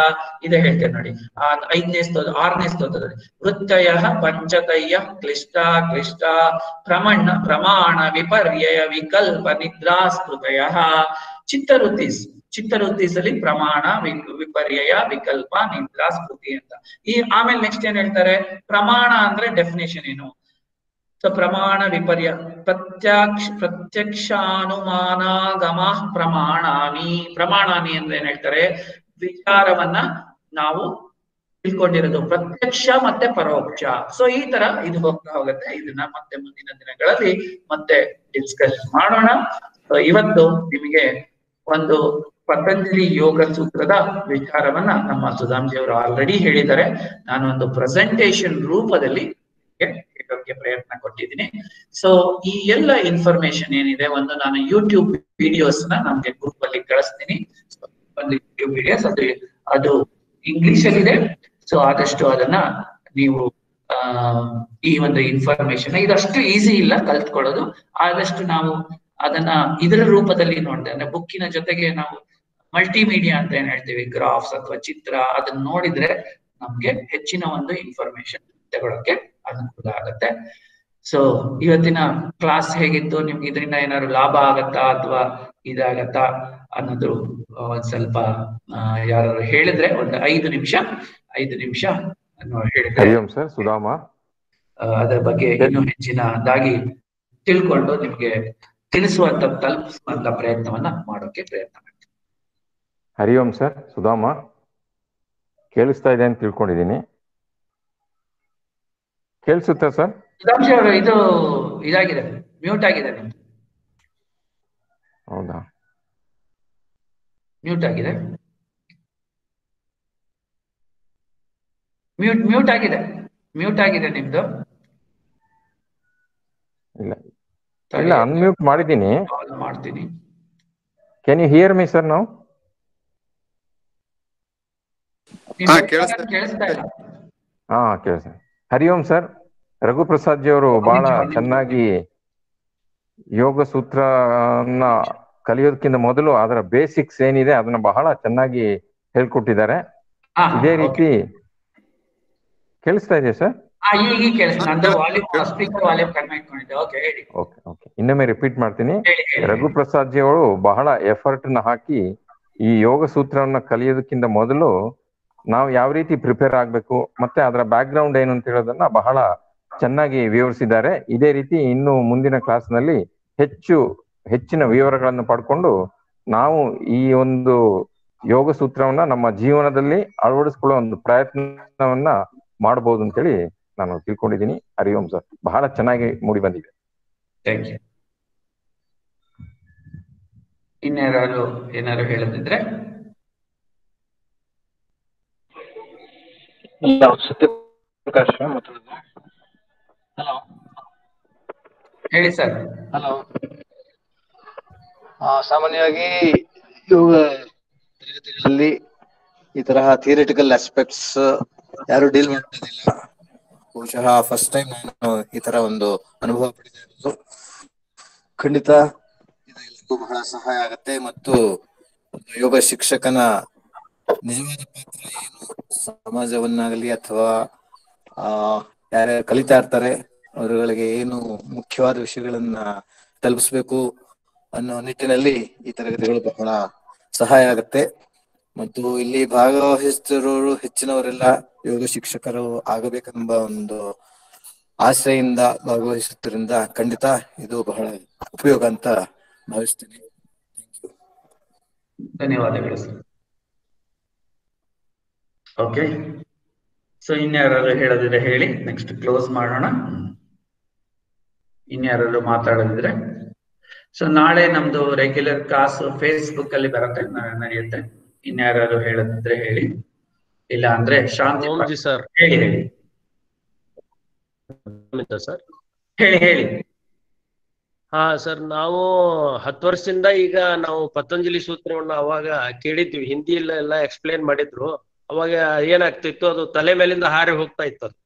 ಇದೆ ಹೇಳ್ತೇವೆ ನೋಡಿ. 5ನೇ ಸ್ತೋತ್ರ, 6ನೇ ಸ್ತೋತ್ರದಲ್ಲಿ ವೃತ್ತಯ ಪಂಚತಯ್ಯ ಕ್ಲಿಷ್ಟ ಪ್ರಮಾಣ, ವಿಪರ್ಯಯ, ವಿಕಲ್ಪ, ನಿದ್ರಾಸ್ಮೃತಯ. ಚಿತ್ತವೃತ್ತಿಸ್ ಅಲ್ಲಿ ಪ್ರಮಾಣ, ವಿಪರ್ಯಯ, ವಿಕಲ್ಪ, ನಿದ್ರಾ, ಸ್ಮೃತಿ ಅಂತ. ಈ ಆಮೇಲೆ ನೆಕ್ಸ್ಟ್ ಏನ್ ಹೇಳ್ತಾರೆ, ಪ್ರಮಾಣ ಅಂದ್ರೆ ಡೆಫಿನೇಷನ್ ಏನು. ಸೊ ಪ್ರಮಾಣ ವಿಪರ್ಯ, ಪ್ರತ್ಯಕ್ಷಾನುಮಾನಾಗಮ ಪ್ರಮಾಣಾನಿ ಅಂದ್ರೆ ಏನ್ ಹೇಳ್ತಾರೆ, ವಿಚಾರವನ್ನ ನಾವು ತಿಳ್ಕೊಂಡಿರೋದು ಪ್ರತ್ಯಕ್ಷ ಮತ್ತೆ ಪರೋಕ್ಷ. ಸೊ ಈ ತರ ಇದು ಹೋಗ್ತಾ ಹೋಗುತ್ತೆ. ಇದನ್ನ ಮತ್ತೆ ಮುಂದಿನ ದಿನಗಳಲ್ಲಿ ಮತ್ತೆ ಡಿಸ್ಕಸ್ ಮಾಡೋಣ. ಇವತ್ತು ನಿಮಗೆ ಒಂದು ಪತಂಜಲಿ ಯೋಗ ಸೂತ್ರದ ವಿಚಾರವನ್ನ ನಮ್ಮ ಸುಧಾಂಜಿ ಅವರು ಆಲ್ರೆಡಿ ಹೇಳಿದ್ದಾರೆ. ನಾನು ಒಂದು ಪ್ರೆಸೆಂಟೇಶನ್ ರೂಪದಲ್ಲಿ ಹೇಳೋಕೆ ಪ್ರಯತ್ನ ಕೊಟ್ಟಿದ್ದೀನಿ. ಸೊ ಈ ಎಲ್ಲ ಇನ್ಫಾರ್ಮೇಶನ್ ಏನಿದೆ, ಒಂದು ನಾನು ಯೂಟ್ಯೂಬ್ ವಿಡಿಯೋಸ್ ನಮ್ಗೆ ಗ್ರೂಪ್ ಅಲ್ಲಿ ಕಳಿಸ್ತೀನಿ. ಒಂದು ಯೂಟ್ಯೂಬ್ ವಿಡಿಯೋಸ್ ಅದು ಇಂಗ್ಲಿಷ್ ಅಲ್ಲಿ ಇದೆ. ಸೊ ಆದಷ್ಟು ಅದನ್ನ ನೀವು ಈ ಒಂದು ಇನ್ಫಾರ್ಮೇಶನ್, ಇದಷ್ಟು ಈಸಿ ಇಲ್ಲ ಕಲ್ತ್ಕೊಳ್ಳೋದು. ಆದಷ್ಟು ನಾವು ಅದನ್ನ ಇದರ ರೂಪದಲ್ಲಿ ನೋಡ್ತೇವೆ, ಅಂದ್ರೆ ಬುಕ್ಕಿನ ಜೊತೆಗೆ ನಾವು ಮಲ್ಟಿಮೀಡಿಯಾ ಅಂತ ಏನ್ ಹೇಳ್ತೀವಿ, ಗ್ರಾಫ್ಸ್ ಅಥವಾ ಚಿತ್ರ, ಅದನ್ನ ನೋಡಿದ್ರೆ ನಮ್ಗೆ ಹೆಚ್ಚಿನ ಒಂದು ಇನ್ಫಾರ್ಮೇಶನ್ ತಗೊಳಕ್ಕೆ ಅನುಕೂಲ ಆಗತ್ತೆ. ಸೊ ಇವತ್ತಿನ ಕ್ಲಾಸ್ ಹೇಗಿತ್ತು, ನಿಮ್ಗೆ ಇದರಿಂದ ಏನಾದ್ರು ಲಾಭ ಆಗತ್ತಾ ಅಥವಾ ಇದಾಗತ್ತಾ ಅನ್ನೋದು ಒಂದ್ ಸ್ವಲ್ಪ ಯಾರು ಹೇಳಿದ್ರೆ ಒಂದು 5 ನಿಮಿಷ ಹೇಳಿದ್ರೆ ಸರ್ ಸುಧಾಮ ಅದರ ಬಗ್ಗೆ ಇನ್ನೂ ಹೆಚ್ಚಿನದಾಗಿ ತಿಳ್ಕೊಂಡು ನಿಮ್ಗೆ ತಿಳಿಸುವಂತ ತಲುಪಿಸುವಂತ ಪ್ರಯತ್ನವನ್ನ ಮಾಡೋಕೆ ಪ್ರಯತ್ನ ಮಾಡ್ತೀನಿ. ಹರಿ ಓಂ ಸರ್. ಸುಧಾಮ ಕೇಳಿಸ್ತಾ ಇದೆ ಅಂತ ತಿಳ್ಕೊಂಡಿದ್ದೀನಿ. ಕೇಳಿಸುತ್ತಾ ಸರ್? ಸುಧಾಂಶ ಅವರು ಇದು ಇದಾಗಿದೆ, ಮ್ಯೂಟ್ ಆಗಿದೆ ನಿಮ್ದು. ಹೌದಾ? ಮ್ಯೂಟ್ ಆಗಿದೆ, ಮ್ಯೂಟ್ ಆಗಿದೆ ನಿಮ್ದು. ಇಲ್ಲ ಅನ್ಮ್ಯೂಟ್ ಮಾಡಿದ್ದೀನಿ. ಮಾಡ್ತೀನಿ. Can you hear me sir? ನಾವು ಕೇಳಿಸ್ತಾ ಇಲ್ಲ. ಹಾ ಕೇಳಿಸ. ಹರಿ ಓಂ ಸರ್. ರಘುಪ್ರಸಾದ್ ಜಿ ಅವರು ಬಹಳ ಚೆನ್ನಾಗಿ ಯೋಗ ಸೂತ್ರನ ಕಲಿಯೋದಕ್ಕಿಂತ ಮೊದಲು ಅದರ ಬೇಸಿಕ್ಸ್ ಏನಿದೆ ಅದನ್ನ ಬಹಳ ಚೆನ್ನಾಗಿ ಹೇಳ್ಕೊಟ್ಟಿದ್ದಾರೆ. ಇದೇ ರೀತಿ ಕೇಳಿಸ್ತಾ ಇದೆಯಾ ಸರ್? ಈಗ ಕೇಳಿಸ್ತು ಅಂದ್ರೆ ವಾಲ್ಯೂಮ್ ಸ್ಪೀಕರ್ ವಾಲ್ಯೂಮ್ ಕಡಿಮೆ ಇಟ್ಕೊಂಡಿದ್ದೆ. ಓಕೆ ಹೇಳಿ. ಓಕೆ ಇನ್ನೊಮ್ಮೆ ರಿಪೀಟ್ ಮಾಡ್ತೀನಿ. ಹೇಳಿ. ರಘುಪ್ರಸಾದ್ ಜಿ ಅವರು ಬಹಳ ಎಫರ್ಟ್ ನ ಹಾಕಿ ಈ ಯೋಗ ಸೂತ್ರವನ್ನ ಕಲಿಯೋದಕ್ಕಿಂತ ಮೊದಲು ನಾವು ಯಾವ ರೀತಿ ಪ್ರಿಪೇರ್ ಆಗ್ಬೇಕು ಮತ್ತೆ ಅದರ ಬ್ಯಾಕ್ ಗ್ರೌಂಡ್ ಏನು ಅಂತ ಹೇಳೋದನ್ನ ಬಹಳ ಚೆನ್ನಾಗಿ ವಿವರಿಸಿದ್ದಾರೆ. ಇದೇ ರೀತಿ ಇನ್ನು ಮುಂದಿನ ಕ್ಲಾಸ್ ನಲ್ಲಿ ಹೆಚ್ಚಿನ ವಿವರಗಳನ್ನು ಪಡ್ಕೊಂಡು ನಾವು ಈ ಒಂದು ಯೋಗ ಸೂತ್ರವನ್ನ ನಮ್ಮ ಜೀವನದಲ್ಲಿ ಅಳವಡಿಸ್ಕೊಳ್ಳೋ ಒಂದು ಪ್ರಯತ್ನವನ್ನ ಮಾಡಬಹುದು ಅಂತೇಳಿ ನಾನು ತಿಳ್ಕೊಂಡಿದ್ದೀನಿ. ಹರಿ ಓಂ ಸರ್, ಬಹಳ ಚೆನ್ನಾಗಿ ಮೂಡಿ ಬಂದಿದೆ. Thank you. ಇನ್ಯಾರು ಏನಾರು ಹೇಳದಿದ್ರೆ? ಸತ್ಯಪ್ರಕಾಶ್ ಮಾತಾಡೋದು. ಹಲೋ ಹೇಳಿ ಸರ್. ಹಲೋ. ಸಾಮಾನ್ಯವಾಗಿ ಯೋಗ ತರಗತಿಗಳಲ್ಲಿ ಈ ತರಹ ಥಿಯರಿಟಿಕಲ್ ಆಸ್ಪೆಕ್ಟ್ಸ್ ಯಾರು ಡೀಲ್ ಮಾಡೋದಿಲ್ಲ. ಬಹುಶಃ ಫಸ್ಟ್ ಟೈಮ್ ನಾನು ಈ ತರ ಒಂದು ಅನುಭವ ಪಡೆದಿರೋದು. ಖಂಡಿತ ಇದು ಎಲ್ಲರಿಗೂ ಬಹಳ ಸಹಾಯ ಆಗತ್ತೆ. ಮತ್ತು ಯೋಗ ಶಿಕ್ಷಕನ ನಿಜವಾದ ಪಾತ್ರ ಏನು, ಸಮಾಜವನ್ನಾಗಲಿ ಅಥವಾ ಯಾರ್ಯಾರು ಕಲಿತಾ ಇರ್ತಾರೆ ಅವರುಗಳಿಗೆ ಏನು ಮುಖ್ಯವಾದ ವಿಷಯಗಳನ್ನ ತಲುಪಿಸ್ಬೇಕು ಅನ್ನೋ ನಿಟ್ಟಿನಲ್ಲಿ ಈ ತರಗತಿಗಳು ಬಹಳ ಸಹಾಯ ಆಗತ್ತೆ. ಮತ್ತು ಇಲ್ಲಿ ಭಾಗವಹಿಸ್ತಿರೋರು ಹೆಚ್ಚಿನವರೆಲ್ಲ ಯೋಗ ಶಿಕ್ಷಕರು ಆಗಬೇಕೆಂಬ ಒಂದು ಆಸೆಯಿಂದ ಭಾಗವಹಿಸುತ್ತರಿಂದ ಖಂಡಿತ ಇದು ಬಹಳ ಉಪಯೋಗ ಅಂತ ಭಾವಿಸ್ತೀನಿ. ಧನ್ಯವಾದಗಳು ಸರ್. ಓಕೆ, ಸೊ ಇನ್ಯಾರು ಹೇಳೋದಿದ್ರೆ ಹೇಳಿ, ನೆಕ್ಸ್ಟ್ ಕ್ಲೋಸ್ ಮಾಡೋಣ. ಇನ್ಯಾರು ಮಾತಾಡೋದಿದ್ರೆ? ಸೊ ನಾಳೆ ನಮ್ದು ರೆಗ್ಯುಲರ್ ಕ್ಲಾಸ್ ಫೇಸ್ಬುಕ್ ಅಲ್ಲಿ ಬರುತ್ತೆ, ನಡೆಯುತ್ತೆ. ಇನ್ಯಾರು ಹೇಳೋದಿದ್ರೆ ಹೇಳಿ, ಇಲ್ಲ ಅಂದ್ರೆ ಶಾಂತಿ ಸರ್ ಹೇಳಿ. ಸರ್ ಹೇಳಿ. ಹಾ ಸರ್, ನಾವು 10 ವರ್ಷದಿಂದ ಈಗ ನಾವು ಪತಂಜಲಿ ಸೂತ್ರವನ್ನ ಅವಾಗ ಕೇಳಿದ್ವಿ, ಹಿಂದಿ ಎಲ್ಲ ಎಕ್ಸ್ಪ್ಲೇನ್ ಮಾಡಿದ್ರು. ಅವಾಗ ಏನಾಗ್ತಿತ್ತು, ಅದು ತಲೆ ಮೇಲಿಂದ ಹಾರಿ ಹೋಗ್ತಾ ಇತ್ತು ಅದು.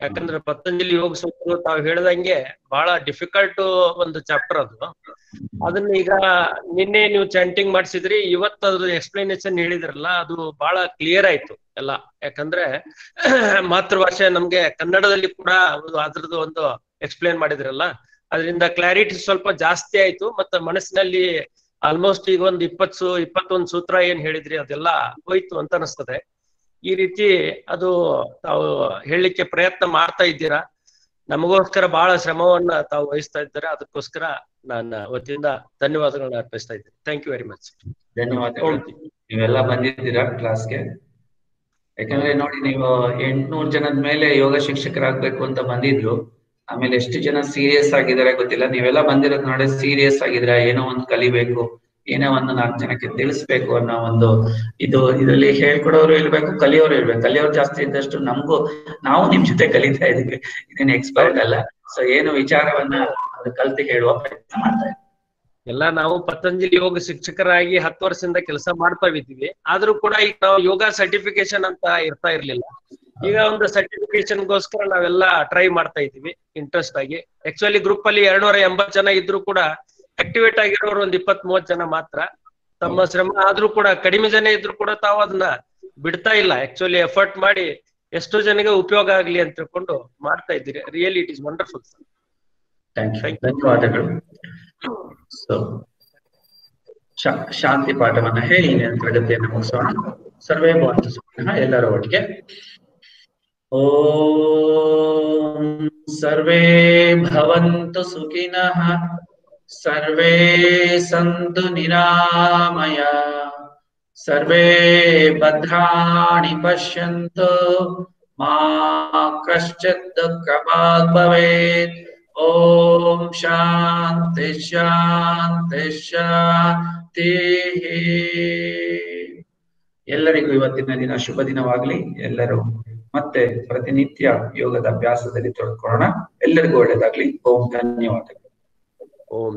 ಯಾಕಂದ್ರೆ ಪತಂಜಲಿ ಯೋಗ ಸೂತ್ರ ತಾವ್ ಹೇಳ್ದಂಗೆ ಬಹಳ ಡಿಫಿಕಲ್ಟ್ ಒಂದು ಚಾಪ್ಟರ್ ಅದು. ಅದನ್ನ ಈಗ ನಿನ್ನೆ ನೀವು ಚಾಂಟಿಂಗ್ ಮಾಡಿಸಿದ್ರಿ, ಇವತ್ತು ಅದ್ರ ಎಕ್ಸ್ಪ್ಲನೇಷನ್ ಹೇಳಿದ್ರಲ್ಲ, ಅದು ಬಹಳ ಕ್ಲಿಯರ್ ಆಯ್ತು ಎಲ್ಲ. ಯಾಕಂದ್ರೆ ಮಾತೃಭಾಷೆ ನಮ್ಗೆ ಕನ್ನಡದಲ್ಲಿ ಕೂಡ ಅದ್ರದ್ದು ಒಂದು ಎಕ್ಸ್ಪ್ಲೇನ್ ಮಾಡಿದ್ರಲ್ಲ, ಅದರಿಂದ ಕ್ಲಾರಿಟಿ ಸ್ವಲ್ಪ ಜಾಸ್ತಿ ಆಯ್ತು. ಮತ್ತೆ ಮನಸ್ಸಿನಲ್ಲಿ ಆಲ್ಮೋಸ್ಟ್ ಈಗ ಒಂದು 21 ಸೂತ್ರ ಏನ್ ಹೇಳಿದ್ರಿ ಅದೆಲ್ಲ ಹೋಯ್ತು ಅಂತ ಅನಿಸ್ತದೆ. ಈ ರೀತಿ ಅದು ತಾವು ಹೇಳಲಿಕ್ಕೆ ಪ್ರಯತ್ನ ಮಾಡ್ತಾ ಇದ್ದೀರಾ. ನಮಗೋಸ್ಕರ ಬಹಳ ಶ್ರಮವನ್ನ ತಾವು ವಹಿಸ್ತಾ ಇದ್ದಾರೆ. ಅದಕ್ಕೋಸ್ಕರ ನನ್ನ ವತಿಯಿಂದ ಧನ್ಯವಾದಗಳನ್ನ ಅರ್ಪಿಸ್ತಾ ಇದ್ದೀನಿ. Thank you very much. ಧನ್ಯವಾದಗಳು. ನೀವೆಲ್ಲ ಬಂದಿದ್ದೀರಾ ಕ್ಲಾಸ್ಗೆ. ಯಾಕಂದ್ರೆ ನೋಡಿ, ನೀವು 800 ಜನದ ಮೇಲೆ ಯೋಗ ಶಿಕ್ಷಕರಾಗ್ಬೇಕು ಅಂತ ಬಂದಿದ್ರು. ಆಮೇಲೆ ಎಷ್ಟು ಜನ ಸೀರಿಯಸ್ ಆಗಿದ್ದಾರೆ ಗೊತ್ತಿಲ್ಲ. ನೀವೆಲ್ಲ ಬಂದಿರೋದು ನೋಡಿ ಸೀರಿಯಸ್ ಆಗಿದ್ರೆ, ಏನೋ ಒಂದು ಕಲಿಬೇಕು, ಏನೋ ಒಂದು 4 ಜನಕ್ಕೆ ತಿಳಿಸ್ಬೇಕು ಅನ್ನೋ ಒಂದು ಇದರಲ್ಲಿ ಹೇಳ್ಕೊಡೋರು ಇರ್ಬೇಕು, ಕಲಿಯೋರು ಇರ್ಬೇಕು. ಕಲಿಯೋರು ಜಾಸ್ತಿ ಇದ್ದಷ್ಟು ನಾವು ನಿಮ್ ಜೊತೆ ಕಲಿತಾ ಇದೀವಿ, ಇದೇನು ಎಕ್ಸ್ಪರ್ಟ್ ಅಲ್ಲ. ಸೊ ಏನು ವಿಚಾರವನ್ನ ಕಲ್ತು ಹೇಳುವ ಪ್ರಯತ್ನ ಮಾಡ್ತಾ ಇದ್ದೀವಿ. ಎಲ್ಲ ನಾವು ಪತಂಜಲಿ ಯೋಗ ಶಿಕ್ಷಕರಾಗಿ 10 ವರ್ಷದಿಂದ ಕೆಲಸ ಮಾಡ್ತಾ ಇದ್ದೀವಿ. ಆದ್ರೂ ಕೂಡ ಈಗ ನಾವು ಯೋಗ ಸರ್ಟಿಫಿಕೇಶನ್ ಅಂತ ಇರ್ತಾ ಇರ್ಲಿಲ್ಲ. ಈಗ ಒಂದು ಸರ್ಟಿಫಿಕೇಶನ್ಗೋಸ್ಕರ ನಾವೆಲ್ಲ ಟ್ರೈ ಮಾಡ್ತಾ ಇದ್ದೀವಿ ಇಂಟ್ರೆಸ್ಟ್ ಆಗಿ. ಆಕ್ಚುಲಿ ಗ್ರೂಪ್ ಅಲ್ಲಿ 280 ಜನ ಇದ್ರು ಕೂಡ ಆಕ್ಟಿವೇಟ್ ಆಗಿರೋರು ಒಂದು 20-30 ಜನ ಮಾತ್ರ. ತಮ್ಮ ಶ್ರಮ ಆದ್ರೂ ಕೂಡ ಕಡಿಮೆ ಜನ ಇದ್ರು ಕೂಡ ತಾವು ಅದನ್ನ ಬಿಡ್ತಾ ಇಲ್ಲ. ಆಕ್ಚುಲಿ ಎಫರ್ಟ್ ಮಾಡಿ ಎಷ್ಟೋ ಜನಗೆ ಉಪಯೋಗ ಆಗ್ಲಿ ಅಂತ ತಿಳ್ಕೊಂಡು ಮಾಡ್ತಾ ಇದ್ದೀರಿ. Really it is wonderful sir. ಧನ್ಯವಾದಗಳು. ಸೊ ಶಾಂತಿ ಪಾಠವನ್ನ ಹೇಳಿ ತರಗತಿಯನ್ನು ಮುಗಿಸೋಣ. ಸರ್ವೇ ಭವಂತು ಸುಖಿನಃ. ಎಲ್ಲರೂ ಒಟ್ಟಿಗೆ ಓಂ ಸರ್ವೇ ಭವಂತು ಸುಖಿನಃ, ಸರ್ವೇ ಸಂತು ನಿರಾಮಯ, ಸರ್ವೇ ಭದ್ರಾಣಿ ಪಶ್ಯಂತು, ಮಾ ಕಶ್ಚಿತ್ ದುಃಖಭಾಗ್ ಭವೇತ್. ಓಂ ಶಾಂತಿ ಶಾಂತಿ ಶಾಂತಿ. ಎಲ್ಲರಿಗೂ ಇವತ್ತಿನ ದಿನ ಶುಭ ದಿನವಾಗ್ಲಿ. ಎಲ್ಲರೂ ಮತ್ತೆ ಪ್ರತಿನಿತ್ಯ ಯೋಗದ ಅಭ್ಯಾಸದಲ್ಲಿ ತೊಡ್ಕೊಳ್ಳೋಣ. ಎಲ್ಲರಿಗೂ ಒಳ್ಳೆಯದಾಗ್ಲಿ. ಓಂ ಧನ್ಯವಾದಗಳು. ಓಂ